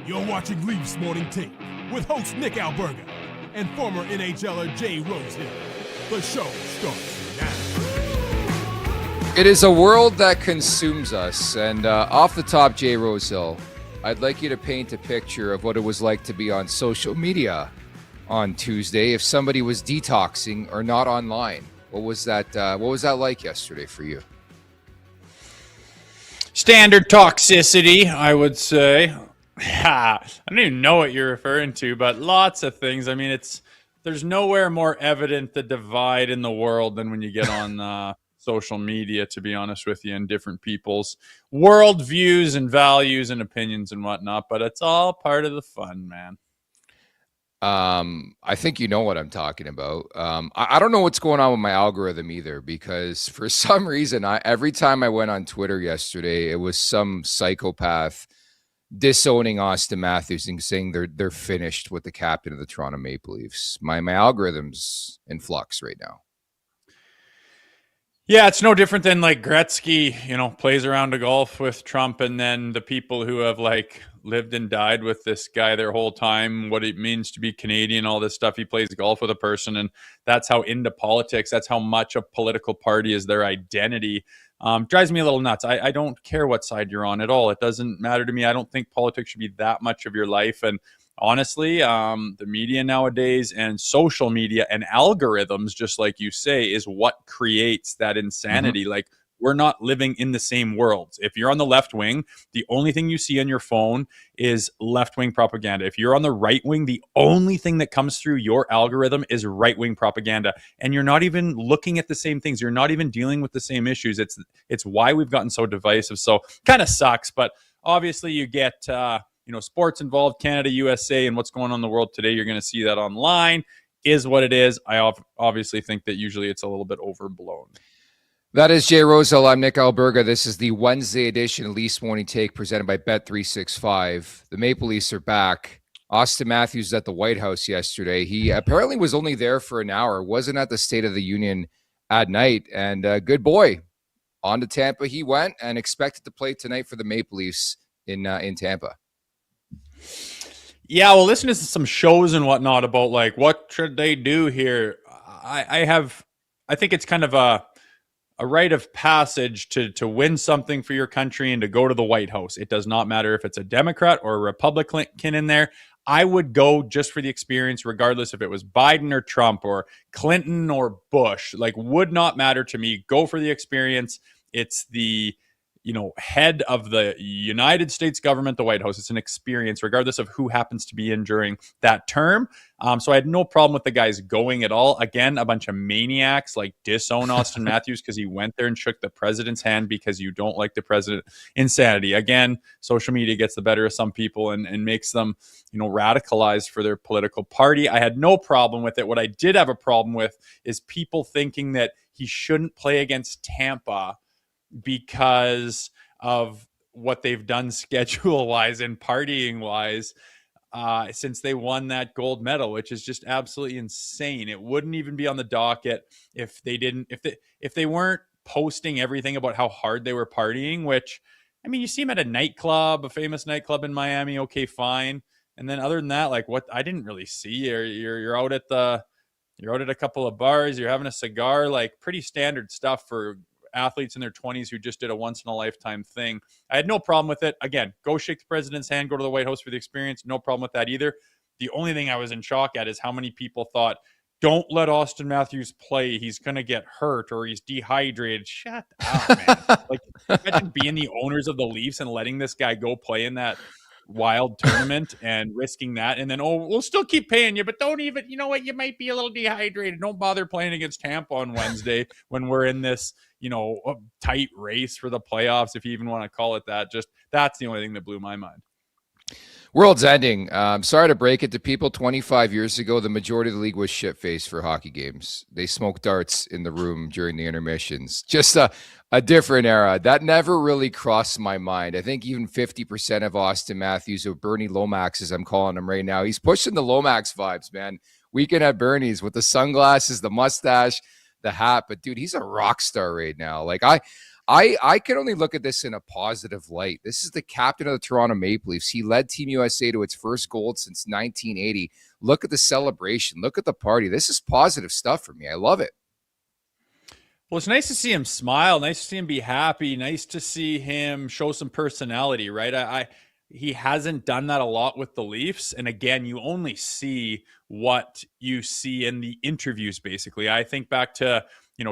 You're watching Leafs Morning Take with host Nick Alberga and former NHLer Jay Rosehill. The show starts now. It is a world that consumes us, and off the top, Jay Rosehill, I'd like you to paint a picture of what it was like to be on social media on Tuesday if somebody was detoxing or not online. What was that like yesterday for you? Standard toxicity, I would say. I don't even know what you're referring to, but lots of things. I mean, there's nowhere more evident the divide in the world than when you get on social media, to be honest with you, and different people's worldviews and values and opinions and whatnot. But it's all part of the fun, man. I think you know what I'm talking about. I don't know what's going on with my algorithm either, because for some reason, every time I went on Twitter yesterday, it was some psychopath disowning Austin Matthews and saying they're finished with the captain of the Toronto Maple Leafs. My algorithm's in flux right now. Yeah, it's no different than like Gretzky, plays around to golf with Trump, and then the people who have lived and died with this guy their whole time, what it means to be Canadian, all this stuff. He plays golf with a person, and that's how into politics, that's how much a political party is their identity. Drives me a little nuts. I don't care what side you're on at all. It doesn't matter to me. I don't think politics should be that much of your life. And honestly, the media nowadays and social media and algorithms, just like you say, is what creates that insanity. Mm-hmm. We're not living in the same worlds. If you're on the left wing, the only thing you see on your phone is left-wing propaganda. If you're on the right wing, the only thing that comes through your algorithm is right-wing propaganda. And you're not even looking at the same things. You're not even dealing with the same issues. It's why we've gotten so divisive. So kind of sucks. But obviously you get sports involved, Canada, USA, and what's going on in the world today. You're going to see that online. Is what it is. I obviously think that usually it's a little bit overblown. That is Jay Rosehill. I'm Nick Alberga. This is the Wednesday edition of Leafs Morning Take presented by Bet365. The Maple Leafs are back. Austin Matthews was at the White House yesterday. He apparently was only there for an hour, wasn't at the State of the Union at night. And good boy. On to Tampa he went and expected to play tonight for the Maple Leafs in Tampa. Yeah, well, listen to some shows and whatnot about what should they do here. I think it's kind of a rite of passage to win something for your country and to go to the White House. It does not matter if it's a Democrat or a Republican in there. I would go just for the experience, regardless if it was Biden or Trump or Clinton or Bush. Would not matter to me. Go for the experience. It's the head of the United States government, the White House. It's an experience, regardless of who happens to be in during that term. So I had no problem with the guys going at all. Again, a bunch of maniacs disown Austin Matthews because he went there and shook the president's hand because you don't like the president. Insanity. Again, social media gets the better of some people and makes them, radicalized for their political party. I had no problem with it. What I did have a problem with is people thinking that he shouldn't play against Tampa because of what they've done schedule-wise and partying-wise since they won that gold medal, which is just absolutely insane. It wouldn't even be on the docket if they weren't posting everything about how hard they were partying, which, I mean, you see them at a famous nightclub in Miami, okay, fine. And then other than that, what I didn't really see, you're out at a couple of bars, you're having a cigar, pretty standard stuff for athletes in their 20s who just did a once-in-a-lifetime thing. I had no problem with it. Again, go shake the president's hand, go to the White House for the experience. No problem with that either. The only thing I was in shock at is how many people thought, don't let Austin Matthews play. He's going to get hurt or he's dehydrated. Shut up, man. Imagine being the owners of the Leafs and letting this guy go play in that wild tournament and risking that, and then we'll still keep paying you, but don't even, you might be a little dehydrated. Don't bother playing against Tampa on Wednesday when we're in this tight race for the playoffs, if you even want to call it that. Just that's the only thing that blew my mind. World's ending. Sorry to break it to people. 25 years ago, the majority of the league was shit-faced for hockey games. They smoked darts in the room during the intermissions. Just a different era. That never really crossed my mind. I think even 50% of Austin Matthews, or Bernie Lomax, as I'm calling him right now, he's pushing the Lomax vibes, man. Weekend at Bernie's with the sunglasses, the mustache, the hat. But, dude, he's a rock star right now. I can only look at this in a positive light. This is the captain of the Toronto Maple Leafs. He led Team USA to its first gold since 1980. Look at the celebration. Look at the party. This is positive stuff for me. I love it. Well, it's nice to see him smile. Nice to see him be happy. Nice to see him show some personality, right? He hasn't done that a lot with the Leafs. And again, you only see what you see in the interviews, basically. I think back to,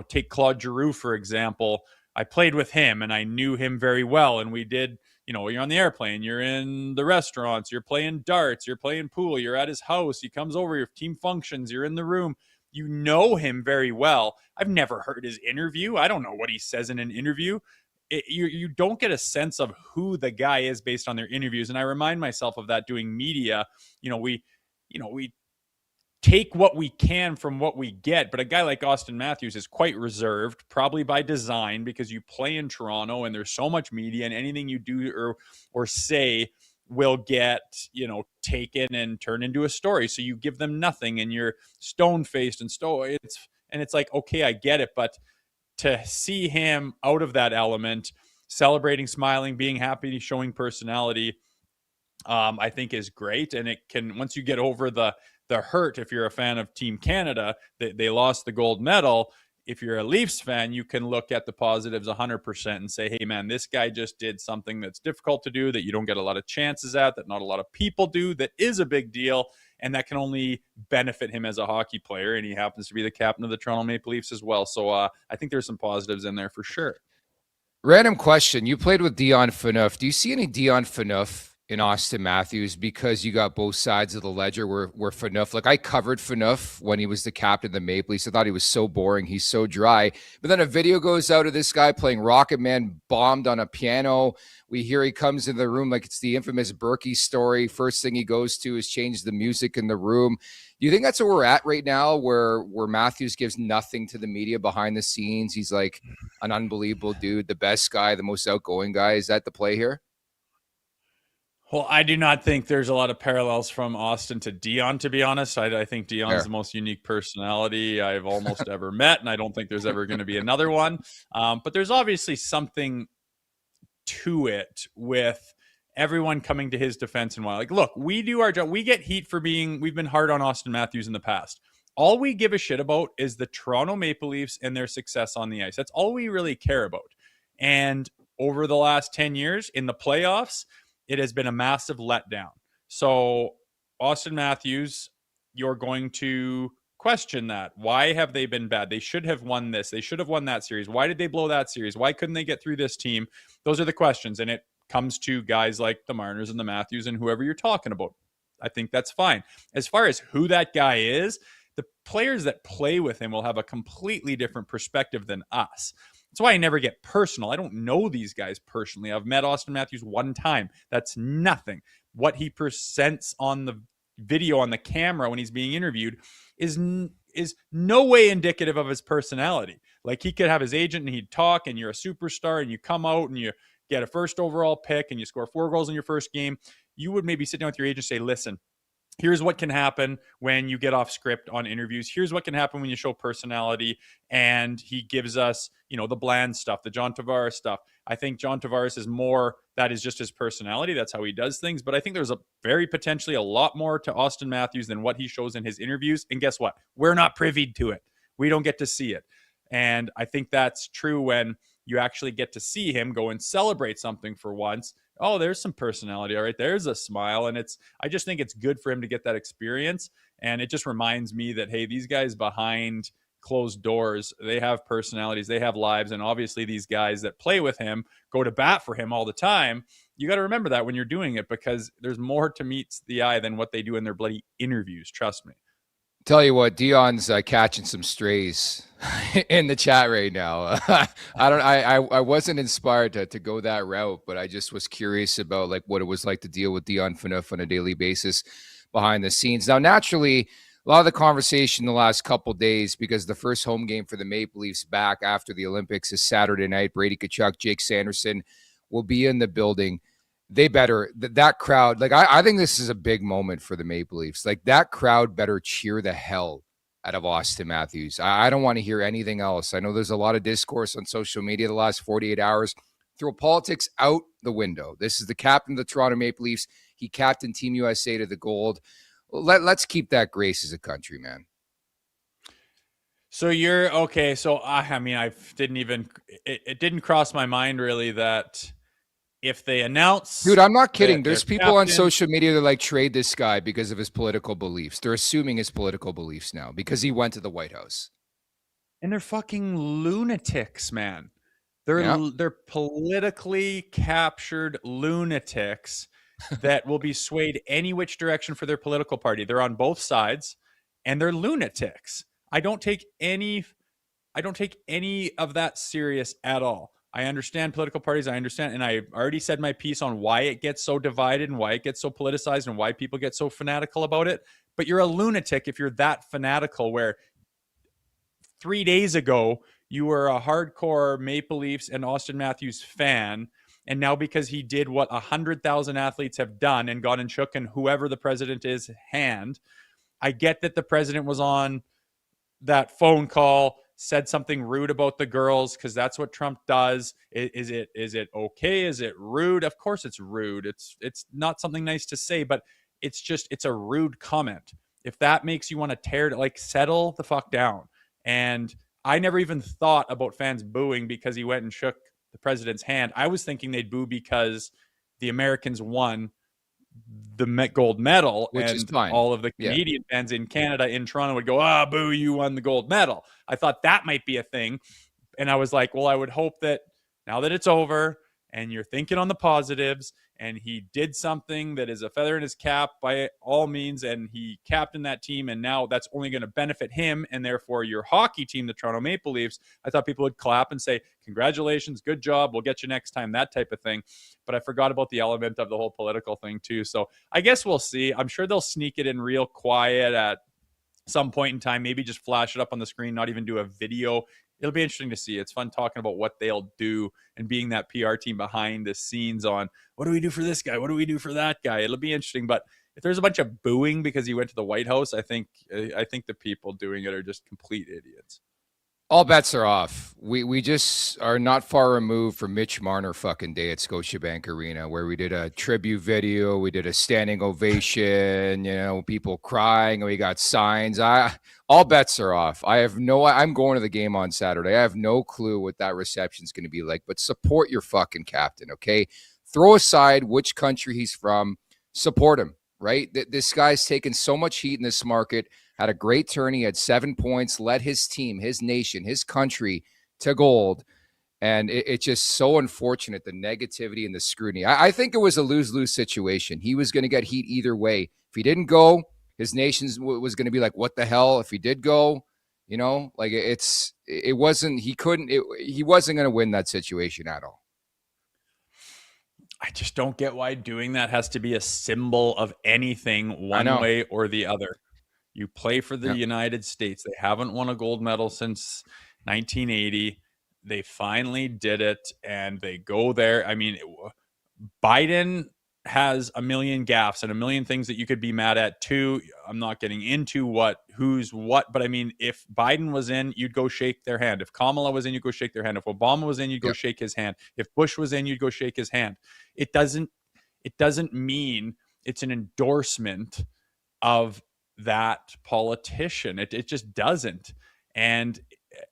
take Claude Giroux, for example. I played with him and I knew him very well. And we did, you're on the airplane, you're in the restaurants, you're playing darts, you're playing pool, you're at his house, he comes over, your team functions, you're in the room. You know him very well. I've never heard his interview. I don't know what he says in an interview. You don't get a sense of who the guy is based on their interviews. And I remind myself of that doing media. We take what we can from what we get. But a guy like Austin Matthews is quite reserved, probably by design, because you play in Toronto and there's so much media, and anything you do or say will get, taken and turned into a story. So you give them nothing and you're stone-faced and it's like, okay, I get it. But to see him out of that element, celebrating, smiling, being happy, showing personality, I think is great. And it can, once you get over the hurt, if you're a fan of Team Canada, they lost the gold medal. If you're a Leafs fan, you can look at the positives 100% and say, hey, man, this guy just did something that's difficult to do, that you don't get a lot of chances at, that not a lot of people do, that is a big deal, and that can only benefit him as a hockey player. And he happens to be the captain of the Toronto Maple Leafs as well. So I think there's some positives in there for sure. Random question. You played with Dion Phaneuf. Do you see any Dion Phaneuf in Austin Matthews, because you got both sides of the ledger where Phaneuf, like I covered Phaneuf when he was the captain of the Maple Leafs. I thought he was so boring. He's so dry. But then a video goes out of this guy playing Rocket Man bombed on a piano. We hear he comes in the room like it's the infamous Berkey story. First thing he goes to is change the music in the room. Do you think that's where we're at right now, where Matthews gives nothing to the media behind the scenes? He's like an unbelievable dude, the best guy, the most outgoing guy. Is that the play here? Well, I do not think there's a lot of parallels from Austin to Dion, to be honest. I think Dion's the most unique personality I've almost ever met, and I don't think there's ever going to be another one. But there's obviously something to it with everyone coming to his defense and why. Like, look, we do our job. We get heat for we've been hard on Austin Matthews in the past. All we give a shit about is the Toronto Maple Leafs and their success on the ice. That's all we really care about. And over the last 10 years in the playoffs, it has been a massive letdown. So Austin Matthews, you're going to question that. Why have they been bad? They should have won this. They should have won that series. Why did they blow that series? Why couldn't they get through this team? Those are the questions. And it comes to guys like the Marners and the Matthews and whoever you're talking about. I think that's fine. As far as who that guy is, the players that play with him will have a completely different perspective than us. That's why I never get personal. I don't know these guys personally. I've met Austin Matthews one time. That's nothing. What he presents on the video on the camera when he's being interviewed is no way indicative of his personality. Like, he could have his agent and he'd talk, and you're a superstar and you come out and you get a first overall pick and you score 4 goals in your first game. You would maybe sit down with your agent and say, listen, here's what can happen when you get off script on interviews. Here's what can happen when you show personality. And he gives us, the bland stuff, the John Tavares stuff. I think John Tavares is more, that is just his personality. That's how he does things. But I think there's potentially a lot more to Austin Matthews than what he shows in his interviews. And guess what? We're not privy to it. We don't get to see it. And I think that's true when you actually get to see him go and celebrate something for once. Oh, there's some personality. All right, there's a smile. And I just think it's good for him to get that experience. And it just reminds me that, hey, these guys behind closed doors, they have personalities, they have lives. And obviously these guys that play with him go to bat for him all the time. You got to remember that when you're doing it, because there's more to meet the eye than what they do in their bloody interviews. Trust me. Tell you what, Dion's catching some strays in the chat right now. I wasn't inspired to go that route, but I just was curious about like what it was like to deal with Dion Phaneuf on a daily basis behind the scenes. Now, naturally, a lot of the conversation the last couple days, because the first home game for the Maple Leafs back after the Olympics is Saturday night. Brady Tkachuk, Jake Sanderson will be in the building. They better, that crowd, like I think this is a big moment for the Maple Leafs. Like, that crowd better cheer the hell out of Austin Matthews. I don't want to hear anything else. I know there's a lot of discourse on social media the last 48 hours. Throw politics out the window. This is the captain of the Toronto Maple Leafs. He captained Team USA to the gold. Let's keep that grace as a country, man. So you're okay. So I mean, it didn't cross my mind really that if they announce, dude, I'm not kidding. There's people on captain, social media that like trade this guy because of his political beliefs. They're assuming his political beliefs now because he went to the White House. And they're fucking lunatics, man. They're politically captured lunatics that will be swayed any which direction for their political party. They're on both sides, and they're lunatics. I don't take any of that serious at all. I understand political parties. I understand, and I already said my piece on why it gets so divided and why it gets so politicized and why people get so fanatical about it. But you're a lunatic if you're that fanatical, where 3 days ago you were a hardcore Maple Leafs and Austin Matthews fan, and now because he did what 100,000 athletes have done and gone and shook in whoever the president is hand. I get that the president was on that phone call, said something rude about the girls because that's what Trump does. Is it okay? Is it rude? Of course it's rude. It's not something nice to say, but it's a rude comment. If that makes you want to tear it, like, settle the fuck down. And I never even thought about fans booing because he went and shook the president's hand. I was thinking they'd boo because the Americans won the gold medal, which and is fine. All of the Canadian fans in Canada, in Toronto, would go, boo, you won the gold medal. I thought that might be a thing. And I was like, well, I would hope that now that it's over and you're thinking on the positives, and he did something that is a feather in his cap by all means, and he captained that team, and now that's only going to benefit him and therefore your hockey team, the Toronto Maple Leafs. I thought people would clap and say, congratulations, good job, we'll get you next time, that type of thing. But I forgot about the element of the whole political thing too. So I guess we'll see. I'm sure they'll sneak it in real quiet at some point in time, maybe just flash it up on the screen, not even do a video. It'll be interesting to see. It's fun talking about what they'll do and being that PR team behind the scenes on what do we do for this guy? What do we do for that guy? It'll be interesting. But if there's a bunch of booing because he went to the White House, I think the people doing it are just complete idiots. All bets are off. We just are not far removed from Mitch Marner fucking day at Scotiabank Arena, where we did a tribute video, we did a standing ovation, people crying, and we got signs. All bets are off. I'm going to the game on Saturday. I have no clue what that reception is going to be like, but support your fucking captain, okay? Throw aside which country he's from, support him, right? This guy's taken so much heat in this market. Had a great turn. He had 7 points, led his team, his nation, his country to gold. And it's just so unfortunate, the negativity and the scrutiny. I think it was a lose-lose situation. He was going to get heat either way. If he didn't go, his nation was going to be like, what the hell? If he did go, he wasn't going to win that situation at all. I just don't get why doing that has to be a symbol of anything one way or the other. You play for the United States. They haven't won a gold medal since 1980. They finally did it, and they go there. I mean, Biden has a million gaffes and a million things that you could be mad at too. I'm not getting into who's what, but I mean, if Biden was in, you'd go shake their hand. If Kamala was in, you'd go shake their hand. If Obama was in, you'd go shake his hand. If Bush was in, you'd go shake his hand. It doesn't mean it's an endorsement of that politician. It just doesn't. And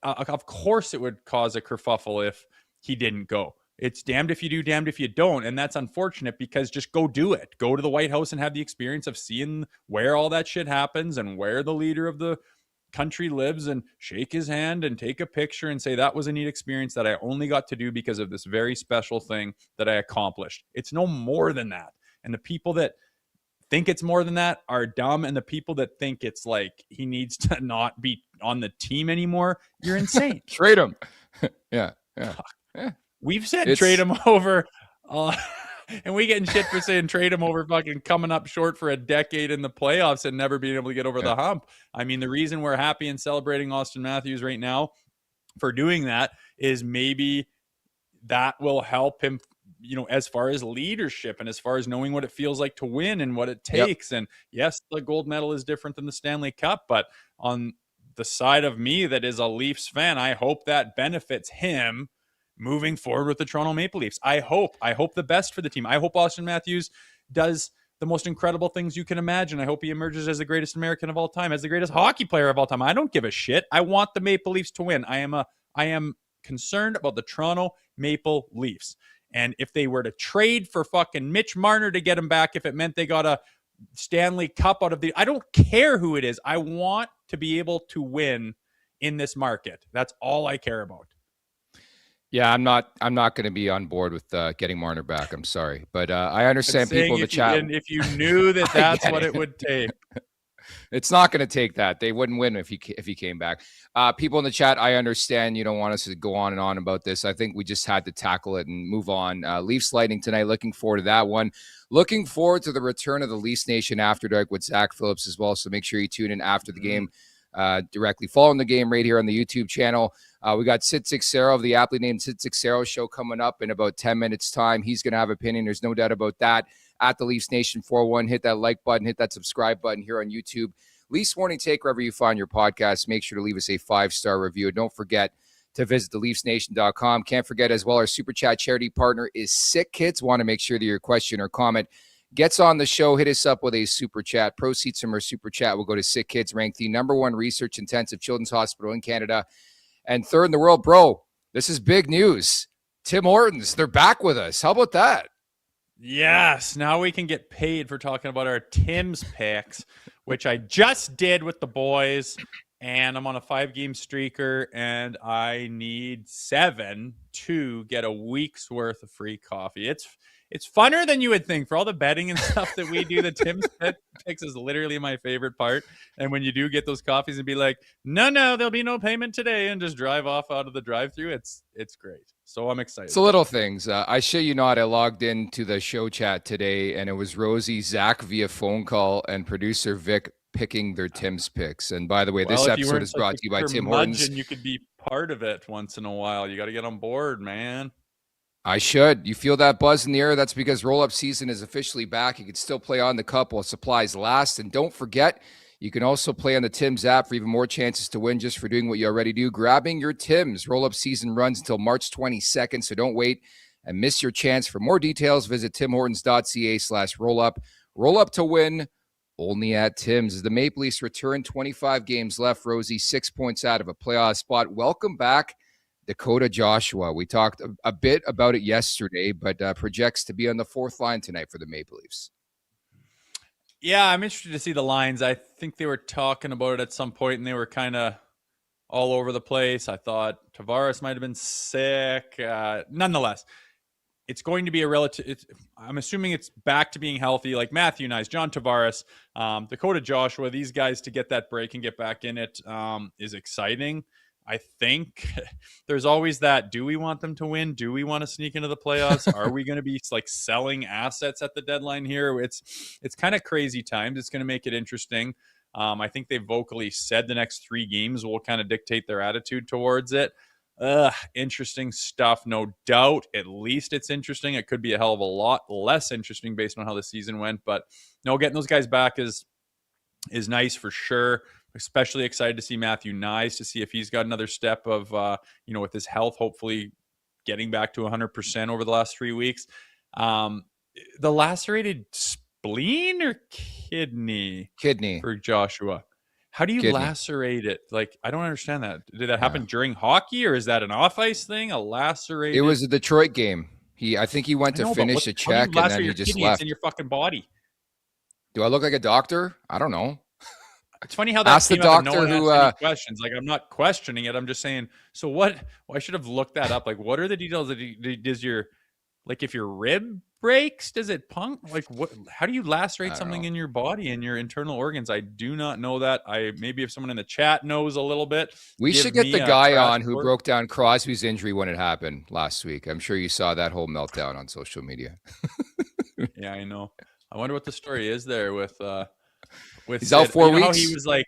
of course it would cause a kerfuffle if he didn't go. It's damned if you do, damned if you don't. And that's unfortunate, because just go do it. Go to the White House and have the experience of seeing where all that shit happens and where the leader of the country lives, and shake his hand and take a picture and say, that was a neat experience that I only got to do because of this very special thing that I accomplished. It's no more than that. And the people that think it's more than that are dumb, and the people that think it's like he needs to not be on the team anymore, you're insane. Trade him. Yeah. We've said trade him over, and we getting shit for saying trade him over fucking coming up short for a decade in the playoffs and never being able to get over the hump. I mean, the reason we're happy and celebrating Austin Matthews right now for doing that is maybe that will help him, as far as leadership and as far as knowing what it feels like to win and what it takes. And yes, the gold medal is different than the Stanley Cup, but on the side of me that is a Leafs fan, I hope that benefits him moving forward with the Toronto Maple Leafs. I hope the best for the team. I hope Austin Matthews does the most incredible things you can imagine. I hope he emerges as the greatest American of all time, as the greatest hockey player of all time. I don't give a shit. I want the Maple Leafs to win. I am concerned about the Toronto Maple Leafs. And if they were to trade for fucking Mitch Marner to get him back, if it meant they got a Stanley Cup out of I don't care who it is. I want to be able to win in this market. That's all I care about. Yeah, I'm not going to be on board with getting Marner back. I'm sorry, but I understand people in the chat. And if you knew that that's what it would take, it's not going to take that. They wouldn't win if he came back. People in the chat, I understand you don't want us to go on and on about this. I think we just had to tackle it and move on. Leafs Lightning tonight. Looking forward to that one. Looking forward to the return of the Leafs Nation After Dark with Zach Phillips as well. So make sure you tune in after the game. Directly following the game right here on the YouTube channel. We got Sid Seixeiro of the aptly named Sid Seixeiro Show coming up in about 10 minutes time. He's going to have opinion. There's no doubt about that. At the Leafs Nation 41, hit that like button, hit that subscribe button here on YouTube. Leafs Morning Take, wherever you find your podcast, make sure to leave us a 5-star review. Don't forget to visit theleafsnation.com. Can't forget as well, our Super Chat charity partner is Sick Kids. Want to make sure that your question or comment gets on the show. Hit us up with a Super Chat. Proceeds from our Super Chat will go to Sick Kids, ranked the #1 research-intensive children's hospital in Canada and third in the world. Bro, this is big news. Tim Hortons, they're back with us. How about that? Yes, now we can get paid for talking about our Tim's picks, which I just did with the boys, and I'm on a 5-game streaker, and I need 7 to get a week's worth of free coffee. It's funner than you would think. For all the betting and stuff that we do, the Tim's picks is literally my favorite part. And when you do get those coffees and be like, no, there'll be no payment today, and just drive off out of the drive-thru, it's great. So I'm excited. It's the little things. I shit you not, I logged into the show chat today, and it was Rosie, Zach via phone call, and producer Vic picking their Tim's picks. And by the way, this episode is brought to you by Tim Hortons. You could be part of it once in a while. You got to get on board, man. I should. You feel that buzz in the air? That's because roll-up season is officially back. You can still play on the cup while supplies last. And don't forget, you can also play on the Tim's app for even more chances to win just for doing what you already do, grabbing your Tim's. Roll-up season runs until March 22nd, so don't wait and miss your chance. For more details, visit timhortons.ca/rollup. Roll up to win only at Tim's. As the Maple Leafs return, 25 games left. Rosie, 6 points out of a playoff spot. Welcome back, Dakota Joshua. We talked a bit about it yesterday, but projects to be on the 4th line tonight for the Maple Leafs. Yeah, I'm interested to see the lines. I think they were talking about it at some point, and they were kind of all over the place. I thought Tavares might have been sick. Nonetheless, it's going to be a relative. I'm assuming it's back to being healthy, like Matthew Nice, John Tavares, Dakota Joshua. These guys to get that break and get back in it is exciting. I think there's always that, do we want them to win? Do we want to sneak into the playoffs? Are we going to be like selling assets at the deadline here? It's kind of crazy times. It's going to make it interesting. I think they vocally said the next 3 games will kind of dictate their attitude towards it. Interesting stuff, no doubt. At least it's interesting. It could be a hell of a lot less interesting based on how the season went. But no, getting those guys back is nice for sure. Especially excited to see Matthew Nice, to see if he's got another step of, with his health, hopefully getting back to 100% over the last 3 weeks. The lacerated spleen or kidney? Kidney. For Joshua. How do you lacerate it? Like, I don't understand that. Did that happen during hockey, or is that an off-ice thing? A lacerated? It was a Detroit game. I think he went to finish a check, and then he just left. It's in your fucking body. Do I look like a doctor? I don't know. It's funny how that asked the doctor who any questions. Like, I'm not questioning it. I'm just saying. So what? Well, I should have looked that up. Like, what are the details? Does your, like, if your rib breaks, does it puncture? Like, what? How do you lacerate something in your body and your internal organs? I do not know that. Maybe if someone in the chat knows a little bit, we should get the guy on who broke down Crosby's injury when it happened last week. I'm sure you saw that whole meltdown on social media. Yeah, I know. I wonder what the story is there with he's out 4 weeks. He was like,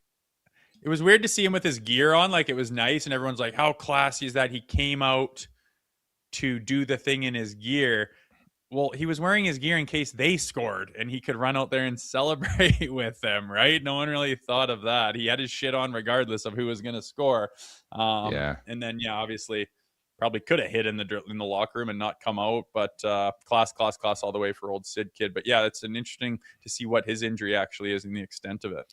it was weird to see him with his gear on. Like, it was nice, and everyone's like, how classy is that? He came out to do the thing in his gear. Well, he was wearing his gear in case they scored and he could run out there and celebrate with them, right? No one really thought of that. He had his shit on regardless of who was going to score. Yeah. And then, yeah, obviously probably could have hid in the locker room and not come out, but class all the way for old Sid kid. But yeah, it's an interesting to see what his injury actually is and the extent of it.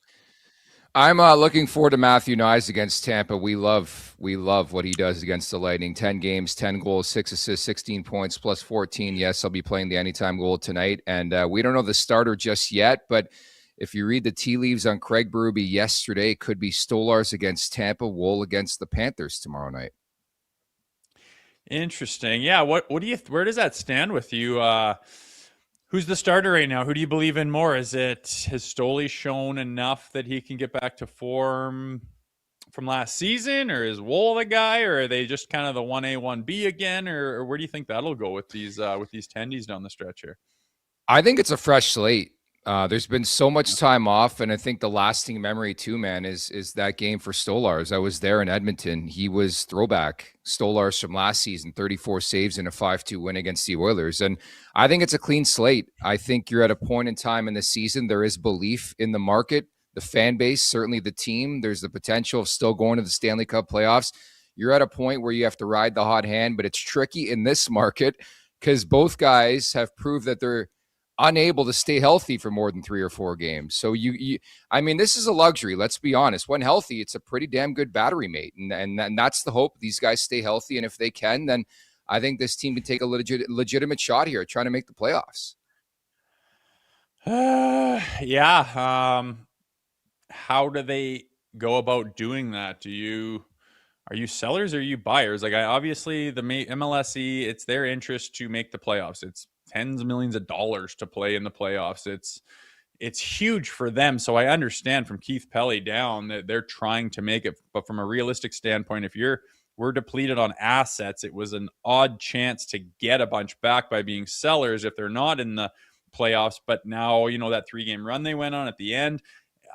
I'm looking forward to Matthew Nyes against Tampa. We love what he does against the Lightning. 10 games, 10 goals, 6 assists, 16 points, plus 14. Yes, I'll be playing the anytime goal tonight. And we don't know the starter just yet, but if you read the tea leaves on Craig Berube yesterday, it could be Stolarz against Tampa, Wool against the Panthers tomorrow night. Interesting. Yeah. Where does that stand with you? Who's the starter right now? Who do you believe in more? Has Stoli shown enough that he can get back to form from last season, or is Wool the guy, or are they just kind of the 1A, 1B again, or where do you think that'll go with these tendies down the stretch here? I think it's a fresh slate. There's been so much time off, and I think the lasting memory too, man, is that game for Stolarz. I was there in Edmonton. He was throwback Stolarz from last season, 34 saves and a 5-2 win against the Oilers. And I think it's a clean slate. I think you're at a point in time in the season, there is belief in the market, the fan base, certainly the team. There's the potential of still going to the Stanley Cup playoffs. You're at a point where you have to ride the hot hand, but it's tricky in this market because both guys have proved that they're unable to stay healthy for more than 3 or 4 games. So I mean, this is a luxury. Let's be honest. When healthy, it's a pretty damn good battery mate. And that's the hope. These guys stay healthy. And if they can, then I think this team can take a legitimate shot here trying to make the playoffs. Yeah. How do they go about doing that? Are you sellers or are you buyers? Like, obviously the MLSE, it's their interest to make the playoffs. It's tens of millions of dollars to play in the playoffs. It's huge for them. So I understand from Keith Pelly down that they're trying to make it. But from a realistic standpoint, if we're depleted on assets, it was an odd chance to get a bunch back by being sellers if they're not in the playoffs. But now, that 3-game run they went on at the end,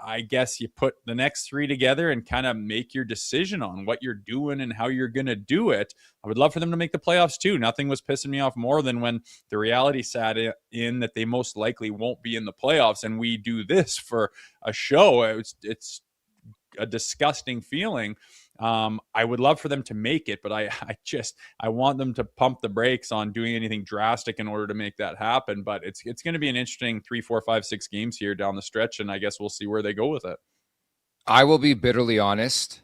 I guess you put the next 3 together and kind of make your decision on what you're doing and how you're going to do it. I would love for them to make the playoffs too. Nothing was pissing me off more than when the reality sat in that they most likely won't be in the playoffs and we do this for a show. It's a disgusting feeling. I would love for them to make it, but I want them to pump the brakes on doing anything drastic in order to make that happen. But it's going to be an interesting 3, 4, 5, 6 games here down the stretch, and I guess we'll see where they go with it. I will be bitterly honest.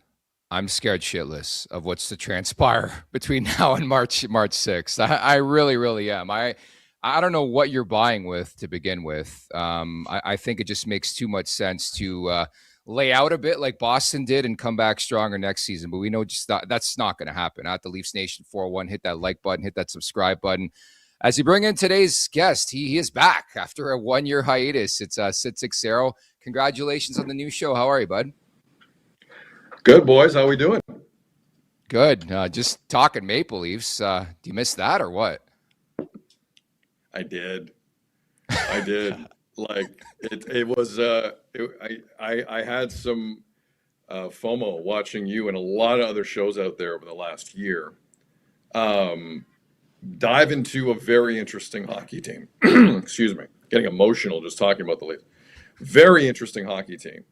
I'm scared shitless of what's to transpire between now and March 6th. I really, really am. I don't know what you're buying with to begin with. I think it just makes too much sense to lay out a bit like Boston did and come back stronger next season. But we know that's not going to happen. At the Leafs Nation 401, hit that like button, hit that subscribe button. As you bring in today's guest, he is back after a 1-year hiatus. It's Sid Seixeiro. Congratulations on the new show. How are you, bud? Good, boys. How we doing? Good. Just talking Maple Leafs. Do you miss that or what? I did. Like it was. I had some FOMO watching you and a lot of other shows out there over the last year. Dive into a very interesting hockey team. Excuse me, getting emotional just talking about the Leafs. Very interesting hockey team,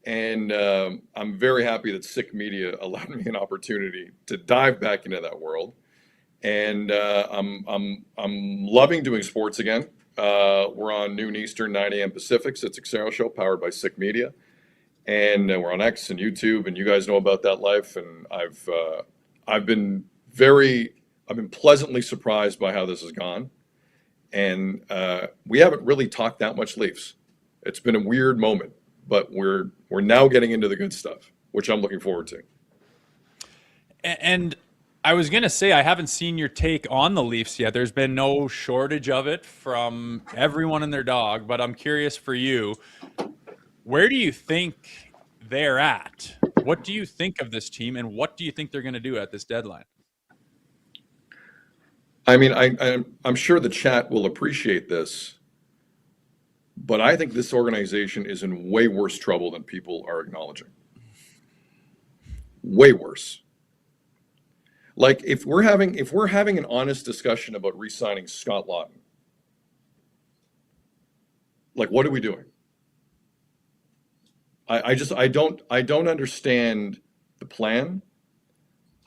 and I'm very happy that Sick Media allowed me an opportunity to dive back into that world. And I'm loving doing sports again. We're on noon Eastern, 9 a.m. Pacific. Sid Seixeiro Show, powered by Sick Media, and we're on X and YouTube. And you guys know about that life. And I've been pleasantly surprised by how this has gone. And we haven't really talked that much Leafs. It's been a weird moment, but we're now getting into the good stuff, which I'm looking forward to. And I was going to say, I haven't seen your take on the Leafs yet. There's been no shortage of it from everyone and their dog, but I'm curious for you, where do you think they're at? What do you think of this team, and what do you think they're going to do at this deadline? I mean, I'm sure the chat will appreciate this, but I think this organization is in way worse trouble than people are acknowledging. Way worse. Like if we're having an honest discussion about re-signing Scott Laughton, Like, what are we doing? I don't understand the plan.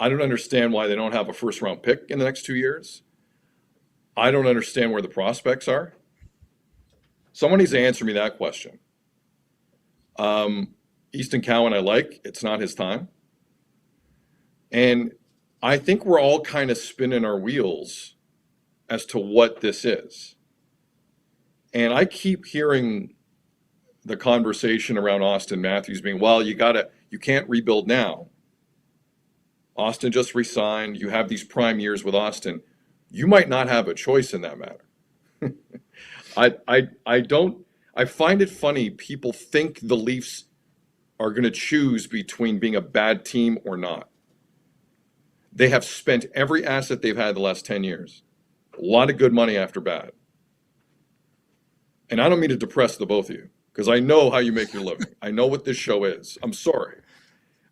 I don't understand why they don't have a first round pick in the next 2 years. I don't understand where the prospects are. Someone needs to answer me that question. Easton Cowan, I like. It's not his time. And I think we're all kind of spinning our wheels as to what this is. And I keep hearing the conversation around Austin Matthews being, well, you can't rebuild now. Austin just resigned. You have these prime years with Austin. You might not have a choice in that matter. I find it funny. People think the Leafs are going to choose between being a bad team or not. They have spent every asset they've had the last 10 years. A lot of good money after bad. And I don't mean to depress the both of you, because I know how you make your living. I know what this show is. I'm sorry.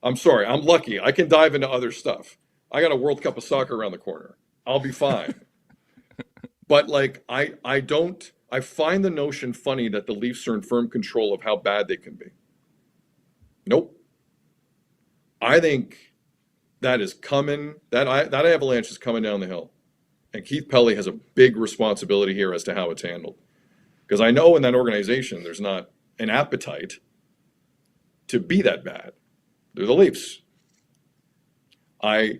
I'm lucky. I can dive into other stuff. I got a World Cup of soccer around the corner. I'll be fine. But like, I find the notion funny that the Leafs are in firm control of how bad they can be. Nope. I think that is coming. That avalanche is coming down the hill. And Keith Pelley has a big responsibility here as to how it's handled. Because I know in that organization, there's not an appetite to be that bad. They're the Leafs. I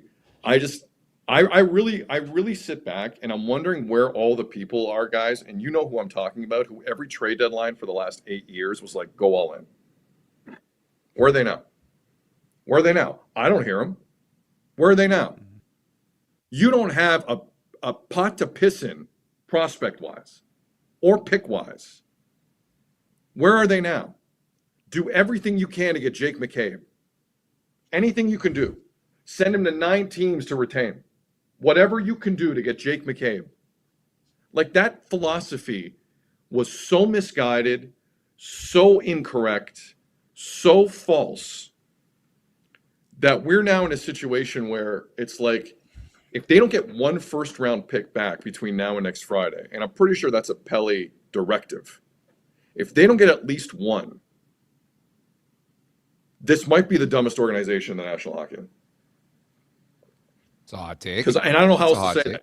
really sit back and I'm wondering where all the people are, guys. And you know who I'm talking about, who every trade deadline for the last 8 years was like, go all in. Where are they now? Where are they now? I don't hear them. Where are they now? You don't have a pot to piss in prospect-wise or pick-wise. Where are they now? Do everything you can to get Jake McCabe. Anything you can do. Send him to 9 teams to retain. Whatever you can do to get Jake McCabe. Like, that philosophy was so misguided, so incorrect, so false, that we're now in a situation where it's like, if they don't get one first round pick back between now and next Friday, and I'm pretty sure that's a Pelley directive, if they don't get at least one, this might be the dumbest organization in the National Hockey League. It's a hot take. And I don't know how else to say it.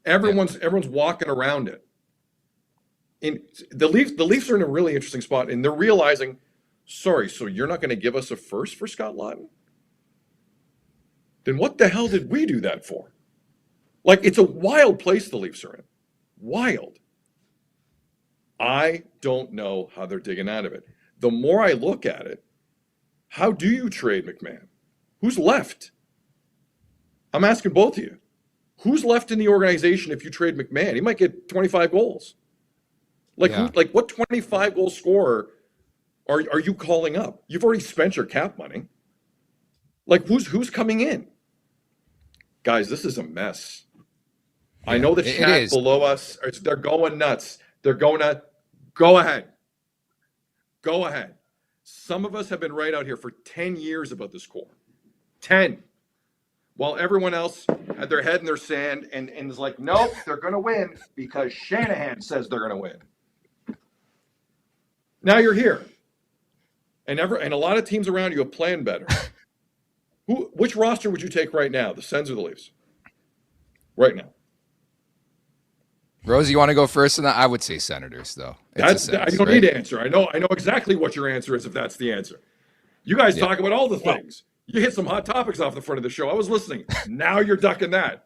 Everyone's walking around it. And the Leafs are in a really interesting spot, and they're realizing, sorry, so you're not going to give us a first for Scott Laughton? Then what the hell did we do that for? Like, it's a wild place the Leafs are in. Wild. I don't know how they're digging out of it. The more I look at it, how do you trade McMahon? Who's left? I'm asking both of you. Who's left in the organization if you trade McMahon? He might get 25 goals. Like, what 25-goal scorer are you calling up? You've already spent your cap money. Like, who's coming in? Guys, this is a mess. Yeah, I know the chat below us, they're going nuts. They're going to go ahead. Go ahead. Some of us have been right out here for 10 years about this core. 10. While everyone else had their head in their sand and is like, nope, they're going to win because Shanahan says they're going to win. Now you're here. And a lot of teams around you have planned better. Which roster would you take right now, the Sens or the Leafs? Right now. Rosie, you want to go first on that? I would say Senators, though. You don't need to answer. I know exactly what your answer is if that's the answer. You guys talk about all the things. You hit some hot topics off the front of the show. I was listening. Now you're ducking that.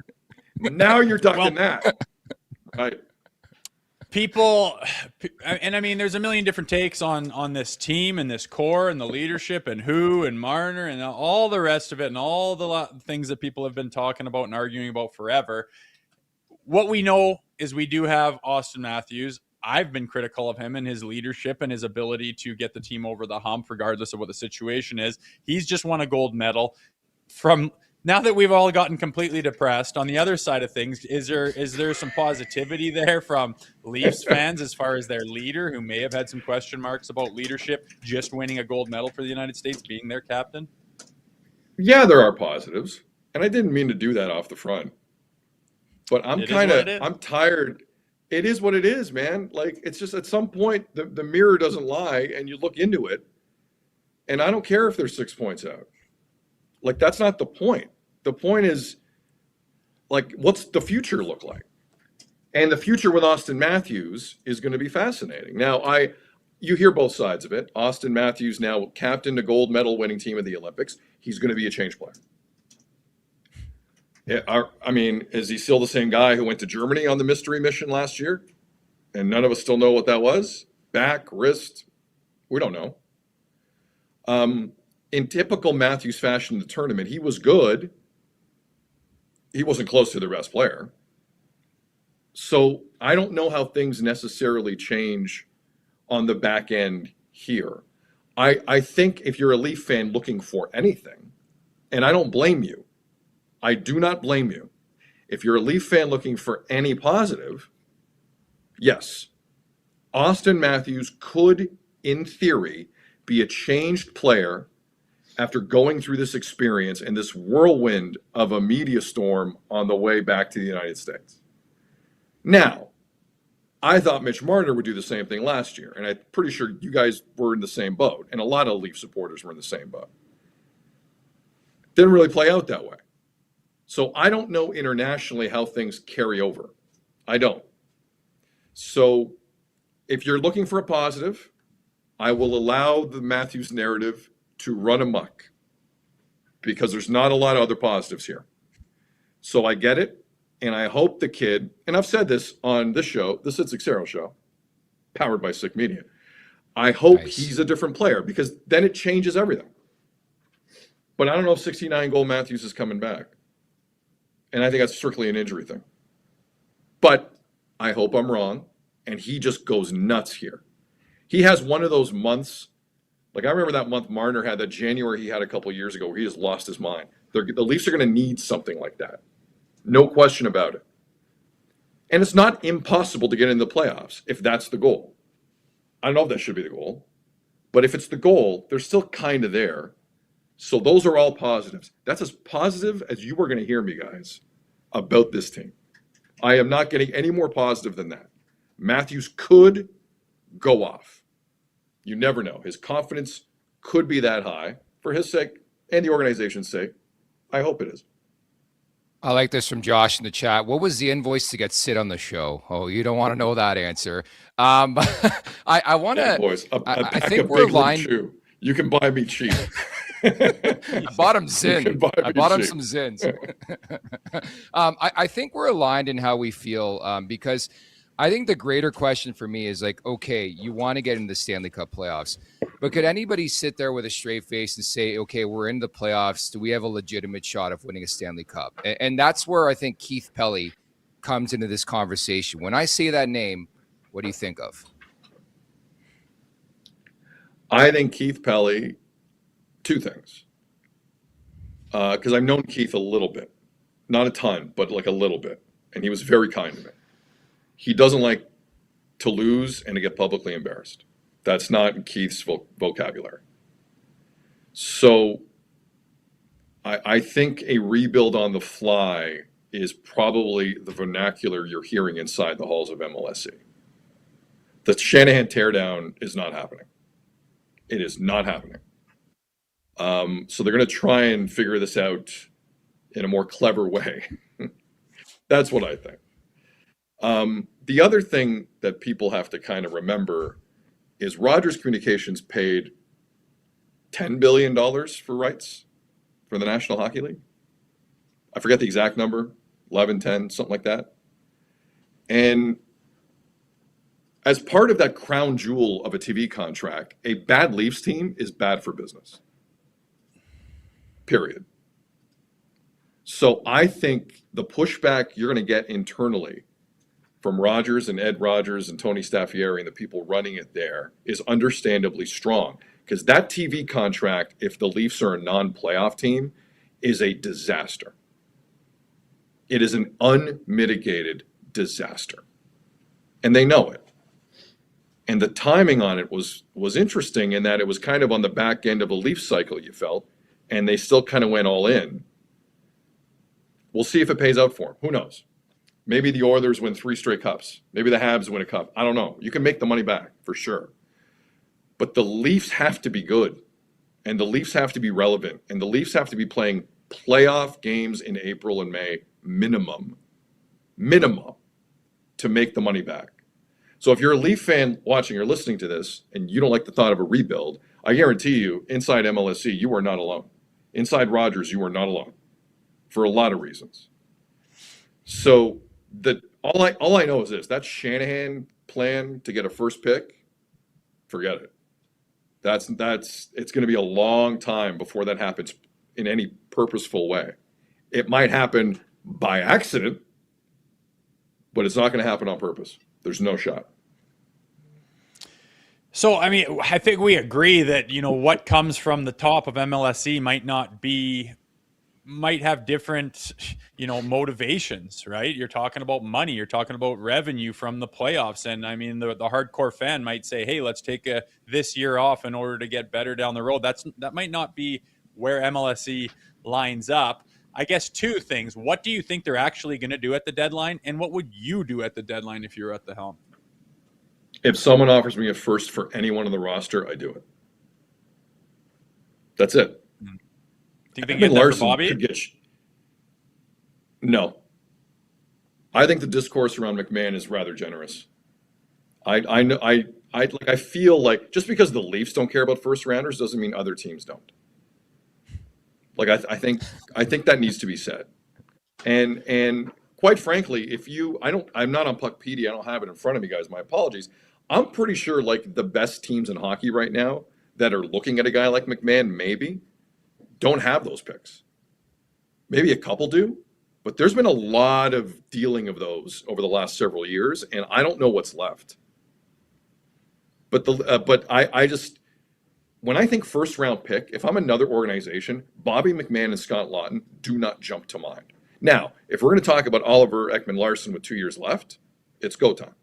Right. People, and I mean, there's a million different takes on this team and this core and the leadership and who and Marner and all the rest of it and all the things that people have been talking about and arguing about forever. What we know is we do have Austin Matthews. I've been critical of him and his leadership and his ability to get the team over the hump, regardless of what the situation is. He's just won a gold medal. From now that we've all gotten completely depressed, on the other side of things, is there some positivity there from Leafs fans as far as their leader, who may have had some question marks about leadership, just winning a gold medal for the United States, being their captain? Yeah, there are positives. And I didn't mean to do that off the front. But I'm tired. it is what it is, man. Like, it's just at some point the mirror doesn't lie and you look into it. And I don't care if they're 6 points out. Like, that's not the point. The point is, like, what's the future look like? And the future with Austin Matthews is going to be fascinating. Now, you hear both sides of it. Austin Matthews now captain the gold medal winning team of the Olympics. He's going to be a change player. Yeah, I mean, is he still the same guy who went to Germany on the mystery mission last year? And none of us still know what that was? Back, wrist? We don't know. In typical Matthews fashion in the tournament, he was good. He wasn't close to the best player. So I don't know how things necessarily change on the back end here. I think if you're a Leaf fan looking for anything, and I don't blame you, I do not blame you. If you're a Leaf fan looking for any positive, yes, Austin Matthews could, in theory, be a changed player after going through this experience and this whirlwind of a media storm on the way back to the United States. Now, I thought Mitch Marner would do the same thing last year, and I'm pretty sure you guys were in the same boat, and a lot of Leaf supporters were in the same boat. Didn't really play out that way. So I don't know internationally how things carry over. I don't. So if you're looking for a positive, I will allow the Matthews narrative to run amok because there's not a lot of other positives here. So I get it. And I hope the kid, and I've said this on this show, the Sid Seixeiro Show, powered by Sick Media. I hope he's a different player because then it changes everything. But I don't know if 69 goal Matthews is coming back. And I think that's strictly an injury thing. But I hope I'm wrong. And he just goes nuts here. He has one of those months. Like, I remember that month Marner had, that January he had a couple of years ago where he just lost his mind. The Leafs are going to need something like that. No question about it. And it's not impossible to get in the playoffs if that's the goal. I don't know if that should be the goal. But if it's the goal, they're still kind of there. So those are all positives. That's as positive as you are going to hear me, guys, about this team. I am not getting any more positive than that. Matthews could go off. You never know. His confidence could be that high for his sake and the organization's sake. I hope it is. I like this from Josh in the chat. What was the invoice to get Sid on the show? Oh, you don't want to know that answer. I want to. Boys, I think we're aligned. You can buy me cheap. I bought him Zin. I bought him some Zins. I think we're aligned in how we feel because I think the greater question for me is like, okay, you want to get into the Stanley Cup playoffs, but could anybody sit there with a straight face and say, okay, we're in the playoffs. Do we have a legitimate shot of winning a Stanley Cup? And that's where I think Keith Pelly comes into this conversation. When I say that name, what do you think of? I think Keith Pelly, two things. Because I've known Keith a little bit, not a ton, but like a little bit. And he was very kind to me. He doesn't like to lose and to get publicly embarrassed. That's not in Keith's vocabulary. So I think a rebuild on the fly is probably the vernacular you're hearing inside the halls of MLSE. The Shanahan teardown is not happening. It is not happening. So they're going to try and figure this out in a more clever way. That's what I think. The other thing that people have to kind of remember is Rogers Communications paid $10 billion for rights for the National Hockey League. I forget the exact number, 11, 10, something like that. And as part of that crown jewel of a TV contract, a bad Leafs team is bad for business. Period. So I think the pushback you're going to get internally from Rogers and Ed Rogers and Tony Staffieri and the people running it there is understandably strong. Because that TV contract, if the Leafs are a non-playoff team, is a disaster. It is an unmitigated disaster. And they know it. And the timing on it was interesting in that it was kind of on the back end of a Leaf cycle, you felt, and they still kind of went all in. We'll see if it pays out for them. Who knows? Maybe the Oilers win 3 straight cups. Maybe the Habs win a cup. I don't know. You can make the money back for sure. But the Leafs have to be good. And the Leafs have to be relevant. And the Leafs have to be playing playoff games in April and May, minimum, to make the money back. So if you're a Leaf fan watching or listening to this and you don't like the thought of a rebuild, I guarantee you, inside MLSE, you are not alone. Inside Rogers, you are not alone for a lot of reasons. So all I know is this: that Shanahan plan to get a first pick, forget it. It's going to be a long time before that happens in any purposeful way. It might happen by accident, but it's not going to happen on purpose. There's no shot. So, I mean, I think we agree that, what comes from the top of MLSE might have different, motivations, right? You're talking about money, you're talking about revenue from the playoffs. And I mean, the hardcore fan might say, hey, let's take this year off in order to get better down the road. That might not be where MLSE lines up. I guess 2 things. What do you think they're actually going to do at the deadline? And what would you do at the deadline if you're at the helm? If someone offers me a first for anyone on the roster, I do it. That's it. Do you think Larson Bobby? No. I think the discourse around McMahon is rather generous. I feel like just because the Leafs don't care about first rounders doesn't mean other teams don't. Like I think that needs to be said. And quite frankly, I'm not on Puckpedia, I don't have it in front of me, guys. My apologies. I'm pretty sure like the best teams in hockey right now that are looking at a guy like McMahon maybe don't have those picks. Maybe a couple do, but there's been a lot of dealing of those over the last several years, and I don't know what's left. But I just, when I think first round pick, if I'm another organization, Bobby McMahon and Scott Laughton do not jump to mind. Now, if we're going to talk about Oliver Ekman-Larsson with 2 years left, it's go time.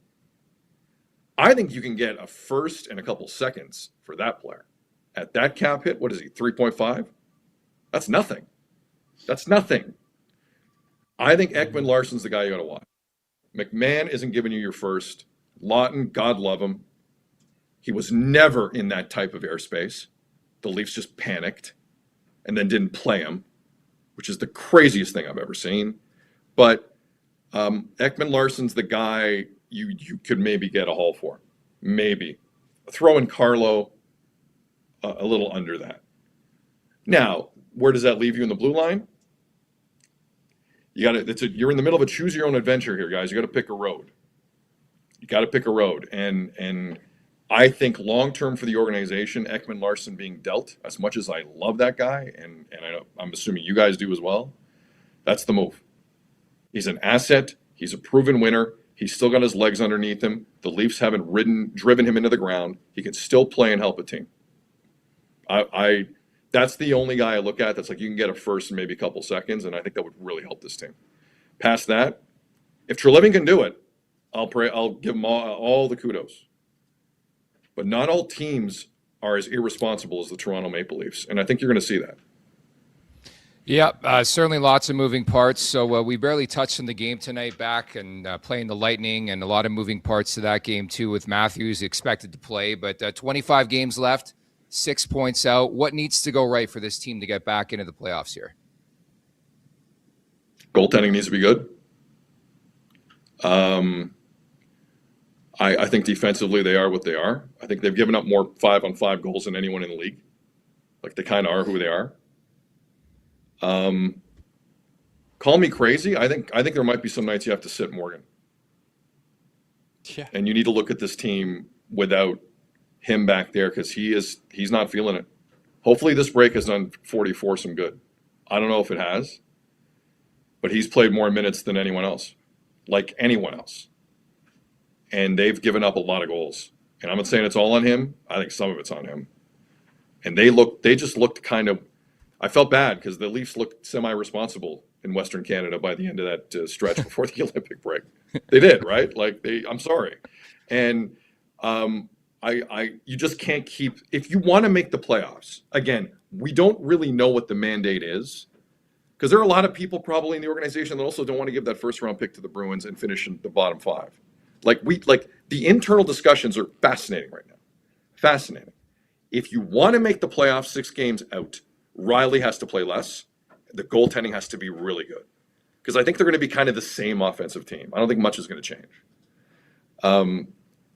I think you can get a first and a couple seconds for that player. At that cap hit, what is he, 3.5? That's nothing. That's nothing. I think Ekman-Larsson's the guy you got to watch. McMahon isn't giving you your first. Laughton, God love him. He was never in that type of airspace. The Leafs just panicked and then didn't play him, which is the craziest thing I've ever seen. But Ekman-Larsson's the guy you could maybe get a haul for. Maybe. Throw in Carlo a little under that. Now, where does that leave you in the blue line? You're in the middle of a choose your own adventure here, guys. You got to pick a road. And I think long-term for the organization, Ekman-Larsson being dealt, as much as I love that guy, and I'm assuming you guys do as well, that's the move. He's an asset. He's a proven winner. He's still got his legs underneath him. The Leafs haven't driven him into the ground. He can still play and help a team. That's the only guy I look at that's like you can get a first and maybe a couple seconds, and I think that would really help this team. Past that, if Treliving can do it, I'll give him all the kudos. But not all teams are as irresponsible as the Toronto Maple Leafs, and I think you're going to see that. Yeah, certainly lots of moving parts. So we barely touched on the game tonight back and playing the Lightning, and a lot of moving parts to that game too with Matthews expected to play. But 25 games left, 6 points out. What needs to go right for this team to get back into the playoffs here? Goaltending needs to be good. I think defensively they are what they are. I think they've given up more 5-on-5 goals than anyone in the league. Like they kind of are who they are. Call me crazy. I think there might be some nights you have to sit Morgan. Yeah. And you need to look at this team without him back there because he's not feeling it. Hopefully this break has done 44 some good. I don't know if it has, but he's played more minutes than anyone else, like anyone else. And they've given up a lot of goals. And I'm not saying it's all on him. I think some of it's on him. And they just looked kind of, I felt bad because the Leafs looked semi-responsible in Western Canada by the end of that stretch before the Olympic break. They did, right? I'm sorry. And you just can't keep, if you want to make the playoffs, again, we don't really know what the mandate is, Because there are a lot of people probably in the organization that also don't want to give that first round pick to the Bruins and finish in the bottom 5. Like the internal discussions are fascinating right now. Fascinating. If you want to make the playoffs 6 games out, Riley has to play less. The goaltending has to be really good. Because I think they're going to be kind of the same offensive team. I don't think much is going to change.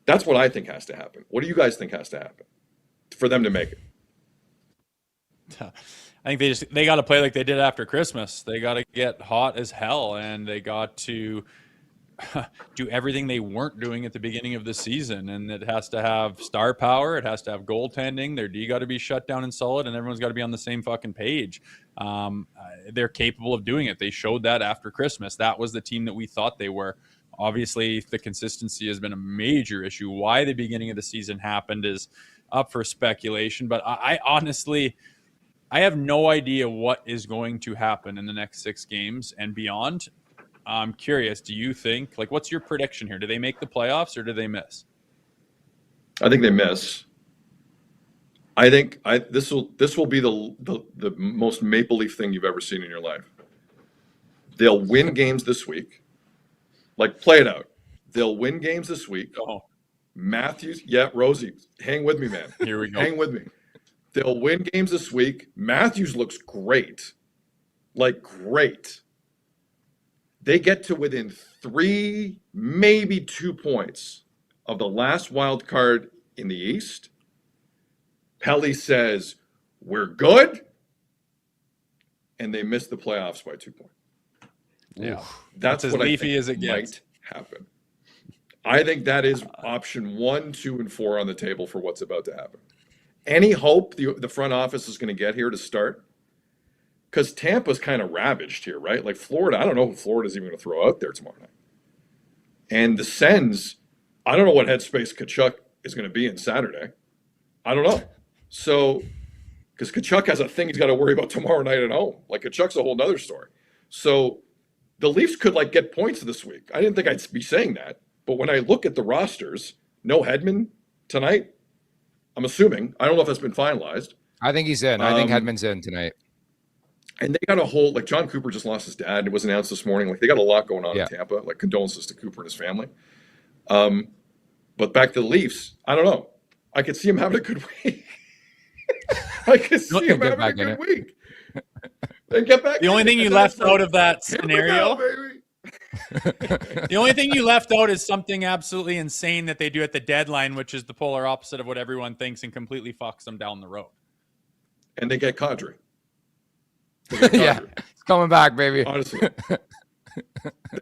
That's what I think has to happen. What do you guys think has to happen for them to make it? I think they got to play like they did after Christmas. They got to get hot as hell, and they got to do everything they weren't doing at the beginning of the season. And it has to have star power. It has to have goaltending. Their D got to be shut down and solid, and everyone's got to be on the same fucking page. They're capable of doing it. They showed that after Christmas. That was the team that we thought they were. Obviously, the consistency has been a major issue. Why the beginning of the season happened is up for speculation. But I honestly, I have no idea what is going to happen in the next 6 games and beyond. I'm curious, do you think, like, what's your prediction here? Do they make the playoffs or do they miss? I think they miss. I think this will be the most Maple Leaf thing you've ever seen in your life. They'll win games this week. Like, play it out. They'll win games this week. Oh, Matthews, yeah, Rosie, hang with me, man. here we go. Hang with me. They'll win games this week. Matthews looks great. Like, great. They get to within 3, maybe 2 points of the last wild card in the East. Pelly says, we're good. And they miss the playoffs by 2 points. Yeah. That's as what leafy I think as it gets. might happen. I think that is option 1, 2, and 4 on the table for what's about to happen. Any hope the front office is going to get here to start? Because Tampa's kind of ravaged here, right? Like Florida, I don't know who Florida's even going to throw out there tomorrow night. And the Sens, I don't know what headspace Tkachuk is going to be in Saturday. I don't know. So, because Tkachuk has a thing he's got to worry about tomorrow night at home. Like, Tkachuk's a whole nother story. So, the Leafs could, like, get points this week. I didn't think I'd be saying that. But when I look at the rosters, no Hedman tonight, I'm assuming. I don't know if that's been finalized. I think he's in. I think Hedman's in tonight. And they got a whole, like, John Cooper just lost his dad. It was announced this morning. Like, they got a lot going on in Tampa. Like, condolences to Cooper and his family. But back to the Leafs, I don't know. I could see him having a good week. I could see him having a good week. Then get back. The only thing you left out of that scenario, the only thing you left out is something absolutely insane that they do at the deadline, which is the polar opposite of what everyone thinks and completely fucks them down the road. And they get Kadri. Yeah, it's coming back, baby. Honestly.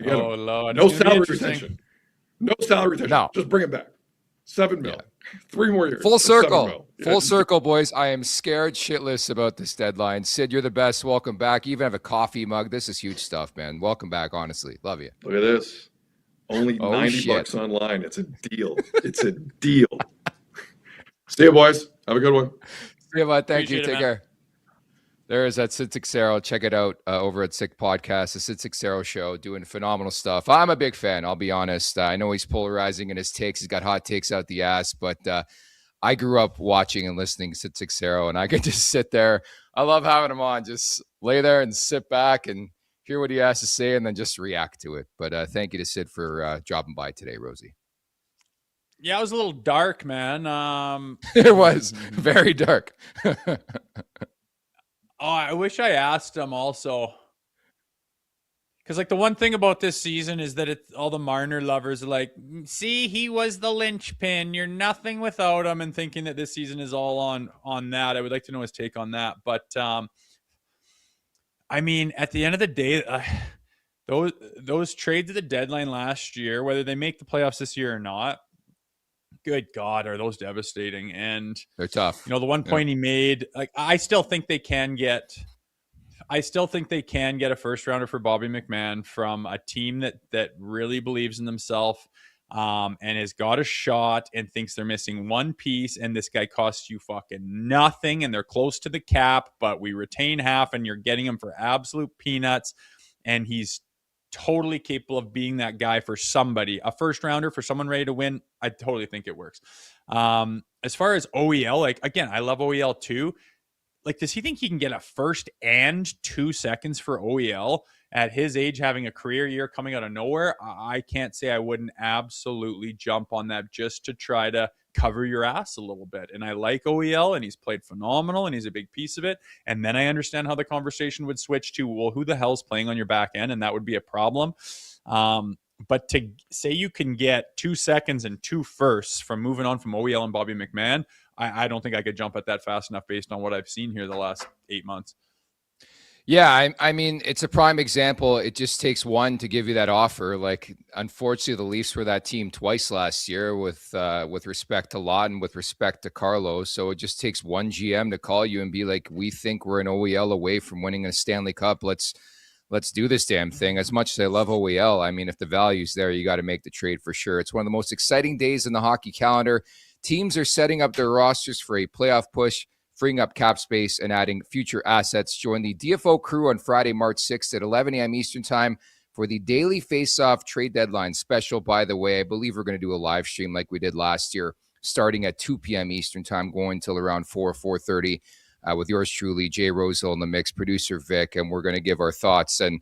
Oh, Lord. No salary retention. No salary retention. No. Just bring it back. $7 million. 3 more years. Full circle. Yeah. Full circle, boys. I am scared shitless about this deadline. Sid, you're the best. Welcome back. You even have a coffee mug. This is huge stuff, man. Welcome back, honestly. Love you. Look at this. Only $90 online. It's a deal. It's a deal. See you, boys. Have a good one. See you, bud. Thank you. Appreciate it, Take man. care. There is that Sid Seixeiro. Check it out over at Sick Podcast, the Sid Seixeiro Show, doing phenomenal stuff. I'm a big fan, I'll be honest. I know he's polarizing in his takes. He's got hot takes out the ass, but I grew up watching and listening to Sid Seixeiro, and I could just sit there. I love having him on. Just lay there and sit back and hear what he has to say and then just react to it. But thank you to Sid for dropping by today, Rosie. Yeah, it was a little dark, man. It was very dark. Oh, I wish I asked him also. Because, like, the one thing about this season is that all the Marner lovers are like, see, he was the linchpin. You're nothing without him, and thinking that this season is all on that. I would like to know his take on that. But, I mean, at the end of the day, those trades at the deadline last year, whether they make the playoffs this year or not, good God, are those devastating. And they're tough. You know, the one point he made, like, I still think they can get a first rounder for Bobby McMahon from a team that really believes in themselves and has got a shot and thinks they're missing one piece. And this guy costs you fucking nothing and they're close to the cap, but we retain half and you're getting him for absolute peanuts. And he's totally capable of being that guy for somebody, a first rounder for someone ready to win. I totally think it works. As far as OEL, like, again, I love OEL too. like, does he think he can get a first and 2 seconds for OEL at his age, having a career year coming out of nowhere? I can't say I wouldn't absolutely jump on that just to try to cover your ass a little bit. And I like OEL, and he's played phenomenal, and he's a big piece of it. And then I understand how the conversation would switch to, well, who the hell's playing on your back end? And that would be a problem. But to say you can get 2 seconds and 2 firsts from moving on from OEL and Bobby McMahon, I don't think I could jump at that fast enough based on what I've seen here the last 8 months. Yeah, I mean, it's a prime example. It just takes one to give you that offer. Like, unfortunately, the Leafs were that team twice last year with respect to Lawton, with respect to Carlos. So it just takes one GM to call you and be like, we think we're an OEL away from winning a Stanley Cup. Let's do this damn thing. As much as I love OEL, I mean, if the value's there, you got to make the trade for sure. It's one of the most exciting days in the hockey calendar. Teams are setting up their rosters for a playoff push, freeing up cap space and adding future assets. Join the DFO crew on Friday, March 6th at 11 a.m. Eastern time for the daily Faceoff trade deadline special. By the way, I believe we're going to do a live stream like we did last year, starting at 2 p.m. Eastern time, going till around 4:30 with yours truly, Jay Rosehill in the mix, producer Vic, and we're going to give our thoughts and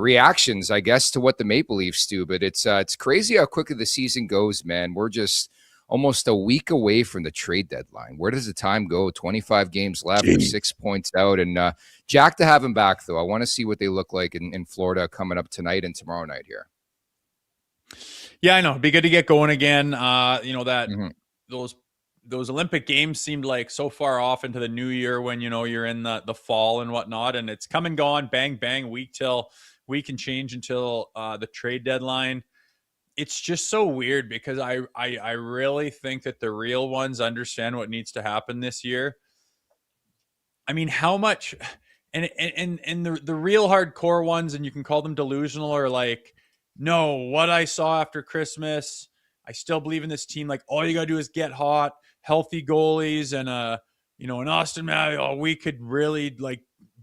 reactions, I guess, to what the Maple Leafs do. But it's crazy how quickly the season goes, man. We're just almost a week away from the trade deadline. Where does the time go? 25 games left, 6 points out. And Jack to have him back, though. I want to see what they look like in Florida coming up tonight and tomorrow night here. Yeah, I know. It'd be good to get going again. Those Olympic Games seemed like so far off into the new year when, you're in the fall and whatnot. And it's come and gone, bang, bang, week and change until the trade deadline. It's just so weird because I really think that the real ones understand what needs to happen this year. I mean, how much and the real hardcore ones, and you can call them delusional, are like, no, what I saw after Christmas, I still believe in this team. Like, all you got to do is get hot, healthy goalies, and an Austin Matthews. Oh, we could really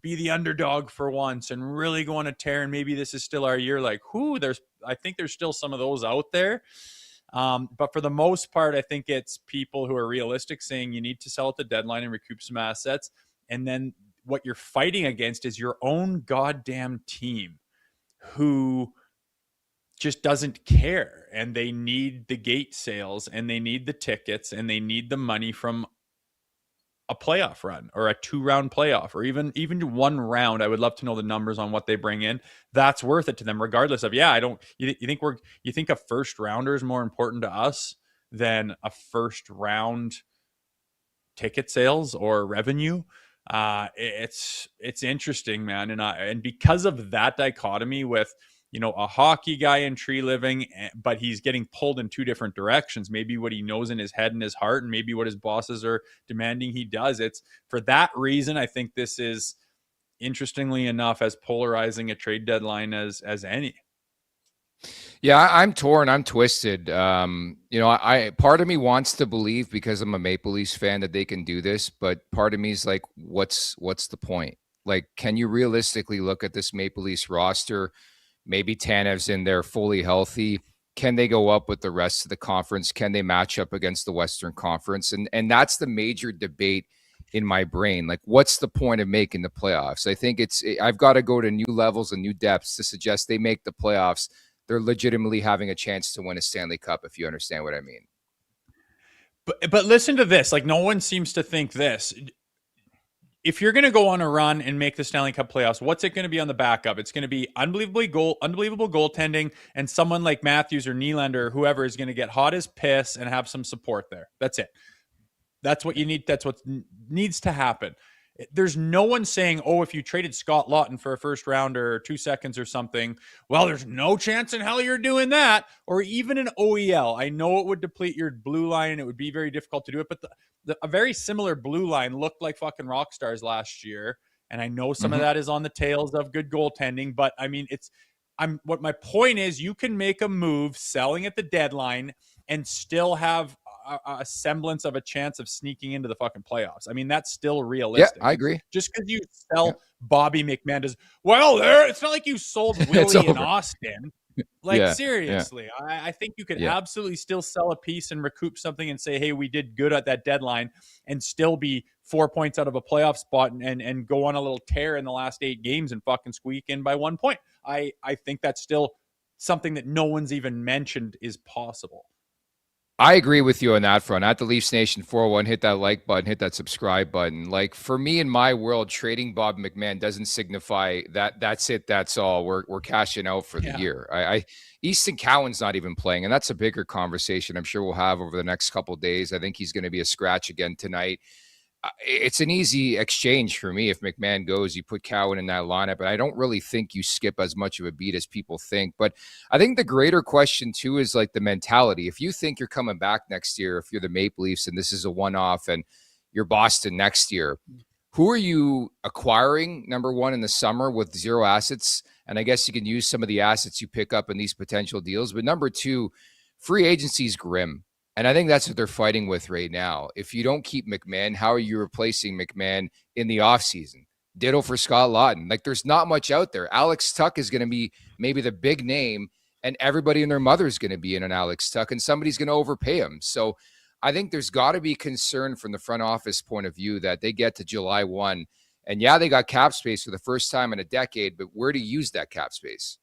be the underdog for once and really go on a tear, and maybe this is still our year. Like, I think there's still some of those out there. But for the most part, I think it's people who are realistic saying you need to sell at the deadline and recoup some assets. And then what you're fighting against is your own goddamn team who just doesn't care, and they need the gate sales, and they need the tickets, and they need the money from a playoff run or a 2-round playoff, or even 1 round. I would love to know the numbers on what they bring in. That's worth it to them, regardless of, you think a first rounder is more important to us than a first round ticket sales or revenue. It's interesting, man. And because of that dichotomy with, a hockey guy in Tree Living, but he's getting pulled in 2 different directions. Maybe what he knows in his head and his heart, and maybe what his bosses are demanding he does. It's for that reason, I think this is, interestingly enough, as polarizing a trade deadline as any. Yeah, I'm torn. I'm twisted. I part of me wants to believe, because I'm a Maple Leafs fan, that they can do this, but part of me is like, what's the point? Like, can you realistically look at this Maple Leafs roster? Maybe Tanev's in there fully healthy. Can they go up with the rest of the conference? Can they match up against the Western Conference? And that's the major debate in my brain. Like, what's the point of making the playoffs? I think I've got to go to new levels and new depths to suggest they make the playoffs. They're legitimately having a chance to win a Stanley Cup, if you understand what I mean. But listen to this. Like, no one seems to think this. If you're going to go on a run and make the Stanley Cup playoffs, what's it going to be on the back of? It's going to be unbelievable goaltending, and someone like Matthews or Nylander or whoever is going to get hot as piss and have some support there. That's it. That's what you need. That's what needs to happen. There's no one saying, oh, if you traded Scott Laughton for a first rounder or 2 seconds or something, well, there's no chance in hell you're doing that. Or even an OEL. I know it would deplete your blue line and it would be very difficult to do it, but a very similar blue line looked like fucking rock stars last year. And I know some of that is on the tails of good goaltending, but I mean, what my point is, you can make a move selling at the deadline and still have a semblance of a chance of sneaking into the fucking playoffs. I mean, that's still realistic. Yeah, I agree. Just because you sell Bobby McMahon it's not like you sold Willie in Austin. Like, Yeah. seriously, I think you could Yeah. absolutely still sell a piece and recoup something and say, hey, we did good at that deadline, and still be 4 points out of a playoff spot and go on a little tear in the last 8 games and fucking squeak in by 1 point. I think that's still something that no one's even mentioned is possible. I agree with you on that front. At the Leafs Nation 401, hit that like button, hit that subscribe button. Like, for me, in my world, trading Bob McMahon doesn't signify that that's it, that's all. We're cashing out for the year. Easton Cowan's not even playing, and that's a bigger conversation I'm sure we'll have over the next couple of days. I think he's going to be a scratch again tonight. It's an easy exchange for me. If McMahon goes, you put Cowan in that lineup, and I don't really think you skip as much of a beat as people think. But I think the greater question too is like the mentality. If you think you're coming back next year, if you're the Maple Leafs and this is a one-off and you're Boston next year, who are you acquiring, number one, in the summer with zero assets? And I guess you can use some of the assets you pick up in these potential deals. But number two, free agency is grim. And I think that's what they're fighting with right now. If you don't keep McMahon, how are you replacing McMahon in the offseason? Ditto for Scott Lawton. Like, there's not much out there. Alex Tuck is going to be maybe the big name, and everybody and their mother is going to be in an Alex Tuck, and somebody's going to overpay him. So I think there's got to be concern from the front office point of view that they get to July 1. And yeah, they got cap space for the first time in a decade, but where to use that cap space?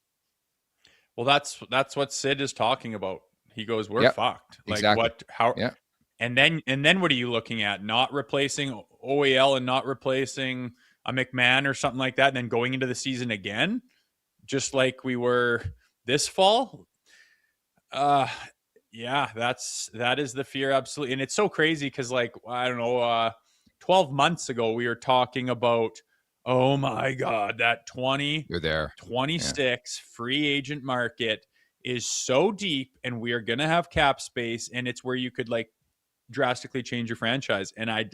Well, that's what Sid is talking about. He goes, we're fucked. Like, exactly. what, how, and then what are you looking at? Not replacing OEL and not replacing a McMahon or something like that, and then going into the season again, just like we were this fall? That is the fear. Absolutely. And it's so crazy because, like, I don't know, 12 months ago, we were talking about, oh my God, that 26 free agent market is so deep, and we are going to have cap space, and it's where you could like drastically change your franchise. And I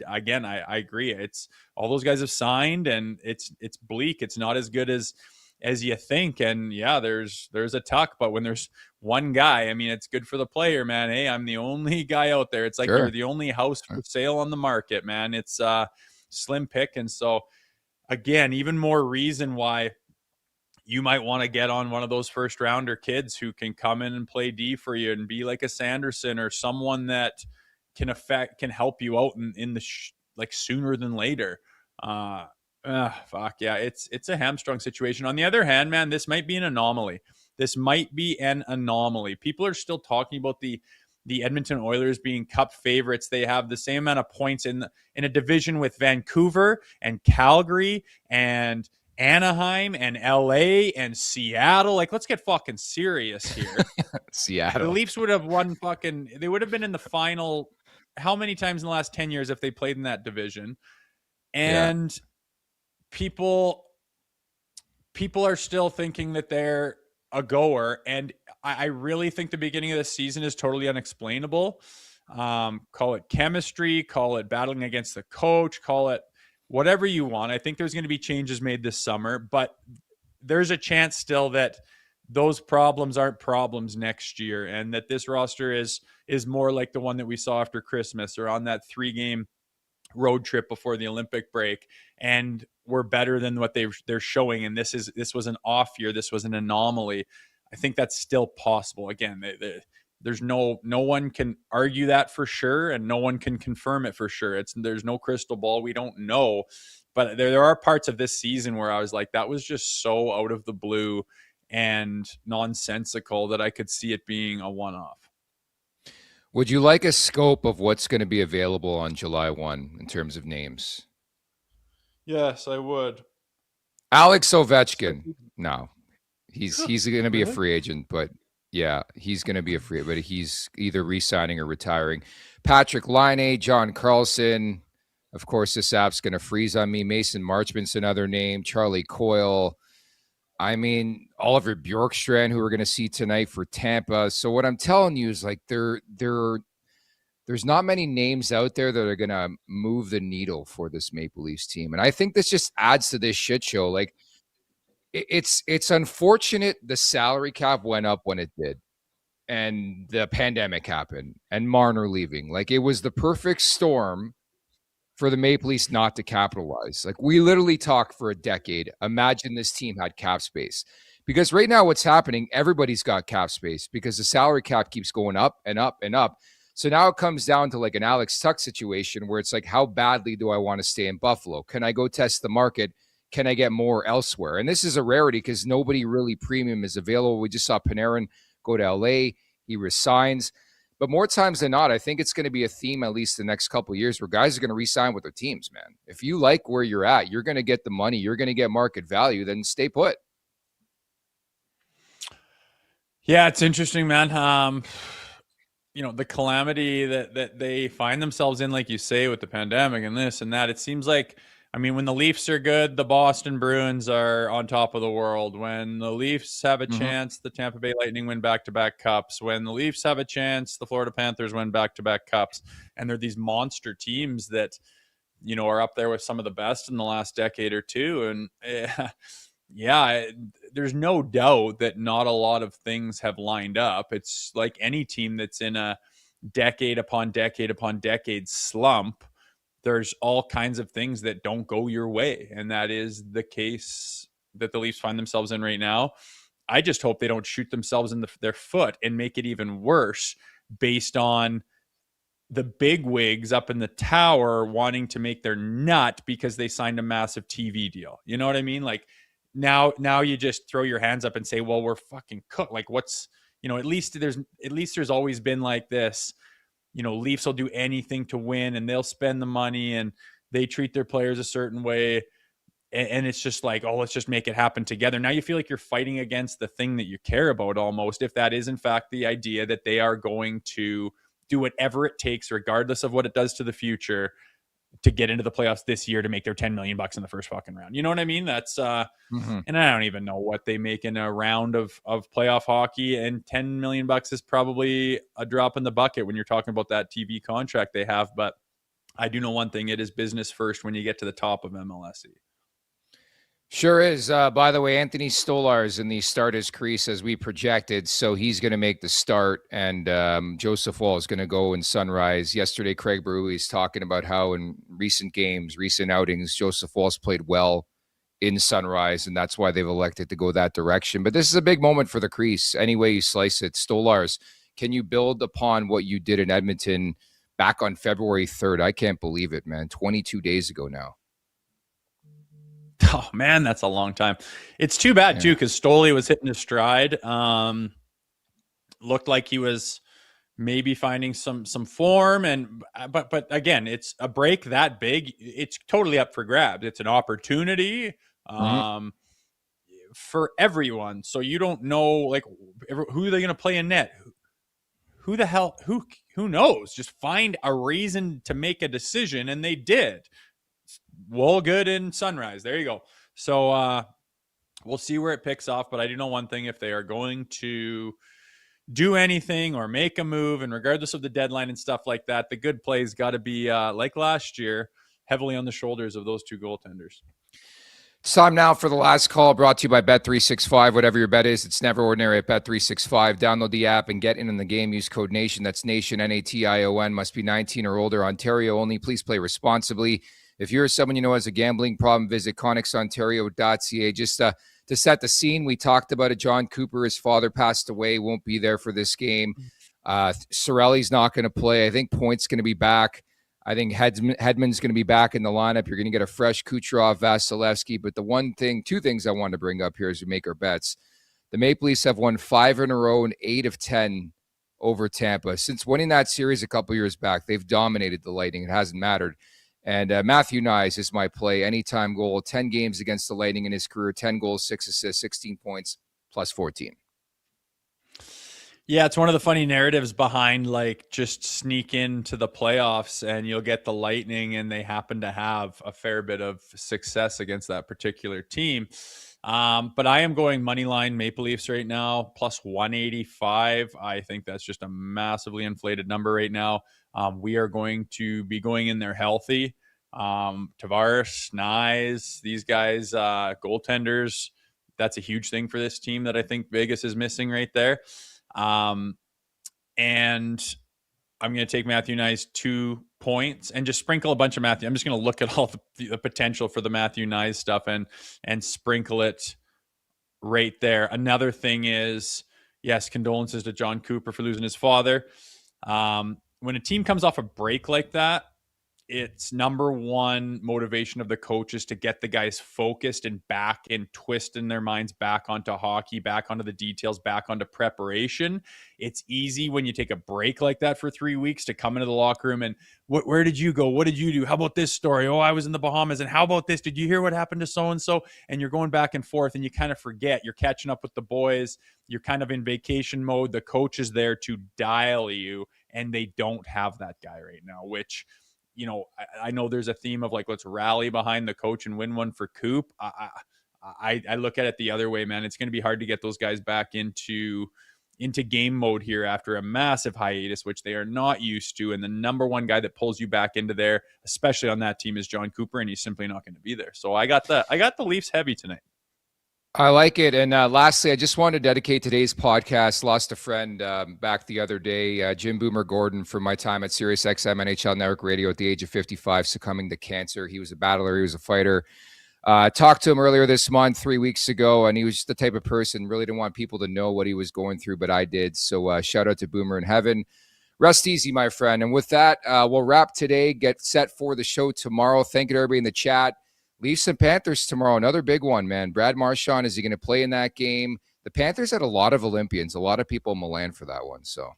agree. It's all those guys have signed, and it's bleak. It's not as good as you think. And yeah, there's a Tuck, but when there's one guy, I mean, it's good for the player, man. Hey, I'm the only guy out there. It's like you're the only house for sale on the market, man. It's slim pick. And so again, even more reason why you might want to get on one of those first rounder kids who can come in and play D for you and be like a Sanderson or someone that can help you out in the like sooner than later. It's a hamstrung situation. On the other hand, man, this might be an anomaly. People are still talking about the Edmonton Oilers being cup favorites. They have the same amount of points in a division with Vancouver and Calgary and Anaheim and LA and Seattle. Like, let's get fucking serious here. Seattle. The Leafs would have won they would have been in the final how many times in the last 10 years if they played in that division? And people are still thinking that they're a goer. And I really think the beginning of the season is totally unexplainable. Call it chemistry, call it battling against the coach, call it whatever you want. I think there's going to be changes made this summer, but there's a chance still that those problems aren't problems next year, and that this roster is more like the one that we saw after Christmas or on that 3-game road trip before the Olympic break, and we're better than what they're showing. And this was an off year. This was an anomaly. I think that's still possible. Again, there's no one can argue that for sure, and no one can confirm it for sure. There's no crystal ball. We don't know, but there are parts of this season where I was like, that was just so out of the blue and nonsensical that I could see it being a one-off. Would you like a scope of what's going to be available on July 1 in terms of names? Yes, I would. Alex Ovechkin. No, he's going to be a free agent, but yeah, he's going to be a free, but he's either re-signing or retiring. Patrick Laine, John Carlson. Of course, this app's going to freeze on me. Mason Marchment's another name. Charlie Coyle. I mean, Oliver Bjorkstrand, who we're going to see tonight for Tampa. So what I'm telling you is, like, there's not many names out there that are going to move the needle for this Maple Leafs team. And I think this just adds to this shit show. Like, it's unfortunate the salary cap went up when it did, and the pandemic happened, and Marner leaving. Like, it was the perfect storm for the Maple Leafs not to capitalize. Like, we literally talked for a decade. Imagine this team had cap space, Because right now what's happening, everybody's got cap space because the salary cap keeps going up and up and up. So now it comes down to like an Alex Tuck situation where it's like, how badly do I want to stay in Buffalo? Can I go test the market? Can I get more elsewhere? And this is a rarity because nobody really premium is available. We just saw Panarin go to LA. He resigns. But more times than not, I think it's going to be a theme at least the next couple of years where guys are going to re-sign with their teams, man. If you like where you're at, you're going to get the money, you're going to get market value, then stay put. Yeah, it's interesting, man. The calamity that they find themselves in, like you say, with the pandemic and this and that, it seems like, I mean, when the Leafs are good, the Boston Bruins are on top of the world. When the Leafs have a chance, the Tampa Bay Lightning win back-to-back cups. When the Leafs have a chance, the Florida Panthers win back-to-back cups. And they're these monster teams that, are up there with some of the best in the last decade or two. And there's no doubt that not a lot of things have lined up. It's like any team that's in a decade upon decade upon decade slump. There's all kinds of things that don't go your way. And that is the case that the Leafs find themselves in right now. I just hope they don't shoot themselves in their foot and make it even worse based on the big wigs up in the tower wanting to make their nut because they signed a massive TV deal. You know what I mean? Like, now you just throw your hands up and say, well, we're fucking cooked. Like, what's, at least there's always been like this, Leafs will do anything to win and they'll spend the money and they treat their players a certain way. And it's just like, oh, let's just make it happen together. Now you feel like you're fighting against the thing that you care about almost, if that is in fact the idea that they are going to do whatever it takes, regardless of what it does to the future, to get into the playoffs this year to make their $10 million in the first fucking round. You know what I mean? That's and I don't even know what they make in a round of playoff hockey, and $10 million is probably a drop in the bucket when you're talking about that TV contract they have. But I do know one thing: it is business first when you get to the top of MLSE. Sure is. By the way, Anthony Stolarz in the starters crease as we projected, so he's going to make the start, and Joseph Woll is going to go in Sunrise. Yesterday, Craig Berube is talking about how in recent games, recent outings, Joseph Woll's played well in Sunrise, and that's why they've elected to go that direction. But this is a big moment for the crease, any way you slice it. Stolarz, can you build upon what you did in Edmonton back on February 3rd? I can't believe it, man. 22 days ago now. Oh man, that's a long time. It's too bad too, because Stoli was hitting his stride. Looked like he was maybe finding some form, but again, it's a break that big. It's totally up for grabs. It's an opportunity for everyone. So you don't know like who are they going to play in net. Who the hell? Who knows? Just find a reason to make a decision, and they did. Well, good in Sunrise. There you go. So we'll see where it picks off. But I do know one thing: if they are going to do anything or make a move, and regardless of the deadline and stuff like that, the good plays got to be like last year, heavily on the shoulders of those two goaltenders. It's time now for the last call, brought to you by Bet365. Whatever your bet is, it's never ordinary at Bet365. Download the app and get in the game. Use code NATION. That's NATION, N-A-T-I-O-N. Must be 19 or older. Ontario only. Please play responsibly. If you're someone you know has a gambling problem, visit ConnexOntario.ca. Just to set the scene, we talked about it. John Cooper, his father passed away, won't be there for this game. Cirelli's not going to play. I think Point's going to be back. I think Hedman's going to be back in the lineup. You're going to get a fresh Kucherov, Vasilevsky. But two things I want to bring up here as we make our bets. The Maple Leafs have won 5 in a row and 8 of 10 over Tampa. Since winning that series a couple years back, they've dominated the Lightning. It hasn't mattered. And Matthew Knies is my play. Anytime goal, 10 games against the Lightning in his career, 10 goals, 6 assists, 16 points, plus 14. Yeah, it's one of the funny narratives behind like just sneak into the playoffs and you'll get the Lightning and they happen to have a fair bit of success against that particular team. But I am going moneyline Maple Leafs right now, plus 185. I think that's just a massively inflated number right now. We are going to be going in there healthy. Tavares, Knies, these guys, goaltenders, that's a huge thing for this team that I think Vegas is missing right there. And I'm going to take Matthew Knies 2 points and just sprinkle a bunch of Matthew. I'm just going to look at all the potential for the Matthew Knies stuff and sprinkle it right there. Another thing is, yes, condolences to John Cooper for losing his father. When a team comes off a break like that, it's number one motivation of the coaches to get the guys focused and back and twisting their minds back onto hockey, back onto the details, back onto preparation. It's easy when you take a break like that for 3 weeks to come into the locker room and where did you go? What did you do? How about this story? Oh, I was in the Bahamas. And how about this? Did you hear what happened to so-and-so? And you're going back and forth and you kind of forget. You're catching up with the boys. You're kind of in vacation mode. The coach is there to dial you, and they don't have that guy right now, which, you know, I know there's a theme of like, let's rally behind the coach and win one for Coop. I look at it the other way, man. It's going to be hard to get those guys back into game mode here after a massive hiatus, which they are not used to. And the number one guy that pulls you back into there, especially on that team, is John Cooper, and he's simply not going to be there. So I got the Leafs heavy tonight. I like it. And lastly, I just wanted to dedicate today's podcast. Lost a friend back the other day, Jim Boomer Gordon, from my time at Sirius XM NHL Network Radio at the age of 55, succumbing to cancer. He was a battler. He was a fighter. Talked to him earlier this month, 3 weeks ago, and he was just the type of person, really didn't want people to know what he was going through, but I did. So shout out to Boomer in heaven. Rest easy, my friend. And with that, we'll wrap today, get set for the show tomorrow. Thank you to everybody in the chat. Leafs and Panthers tomorrow, another big one, man. Brad Marchand, is he going to play in that game? The Panthers had a lot of Olympians, a lot of people in Milan for that one. So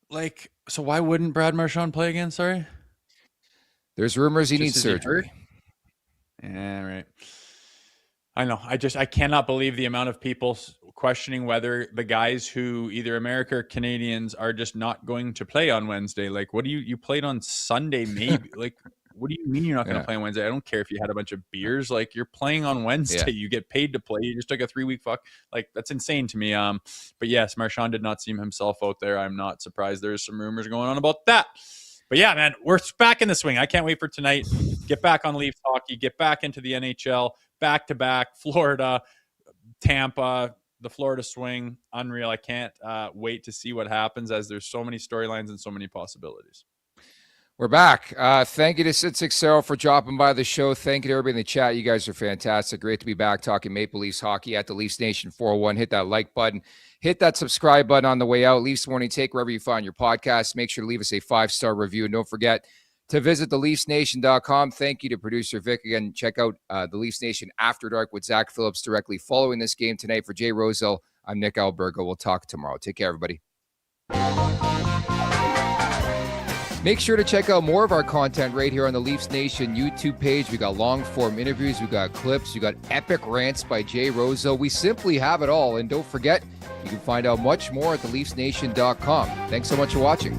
why wouldn't Brad Marchand play again? Sorry. There's rumors he needs surgery. Yeah, right. I know. I cannot believe the amount of people questioning whether the guys who either America or Canadians are just not going to play on Wednesday. Like, what do you played on Sunday? Maybe like, what do you mean you're not going to play on Wednesday? I don't care if you had a bunch of beers. Like, you're playing on Wednesday. Yeah. You get paid to play. You just took a 3-week fuck. Like, that's insane to me. But yes, Marchand did not seem himself out there. I'm not surprised there's some rumors going on about that. But yeah, man, we're back in the swing. I can't wait for tonight. Get back on Leafs hockey. Get back into the NHL. Back-to-back. Florida, Tampa, the Florida swing. Unreal. I can't wait to see what happens, as there's so many storylines and so many possibilities. We're back. Thank you to Sid Seixeiro for dropping by the show. Thank you to everybody in the chat. You guys are fantastic. Great to be back talking Maple Leafs hockey at the Leafs Nation 401. Hit that like button. Hit that subscribe button on the way out. Leafs Morning Take, wherever you find your podcast. Make sure to leave us a 5-star review. And don't forget to visit theleafsnation.com. Thank you to producer Vic. Again, check out the Leafs Nation After Dark with Zach Phillips directly following this game tonight. For Jay Rosehill, I'm Nick Alberga. We'll talk tomorrow. Take care, everybody. Make sure to check out more of our content right here on the Leafs Nation YouTube page. We got long-form interviews. We got clips. We got epic rants by Jay Rosehill. We simply have it all. And don't forget, you can find out much more at theleafsnation.com. Thanks so much for watching.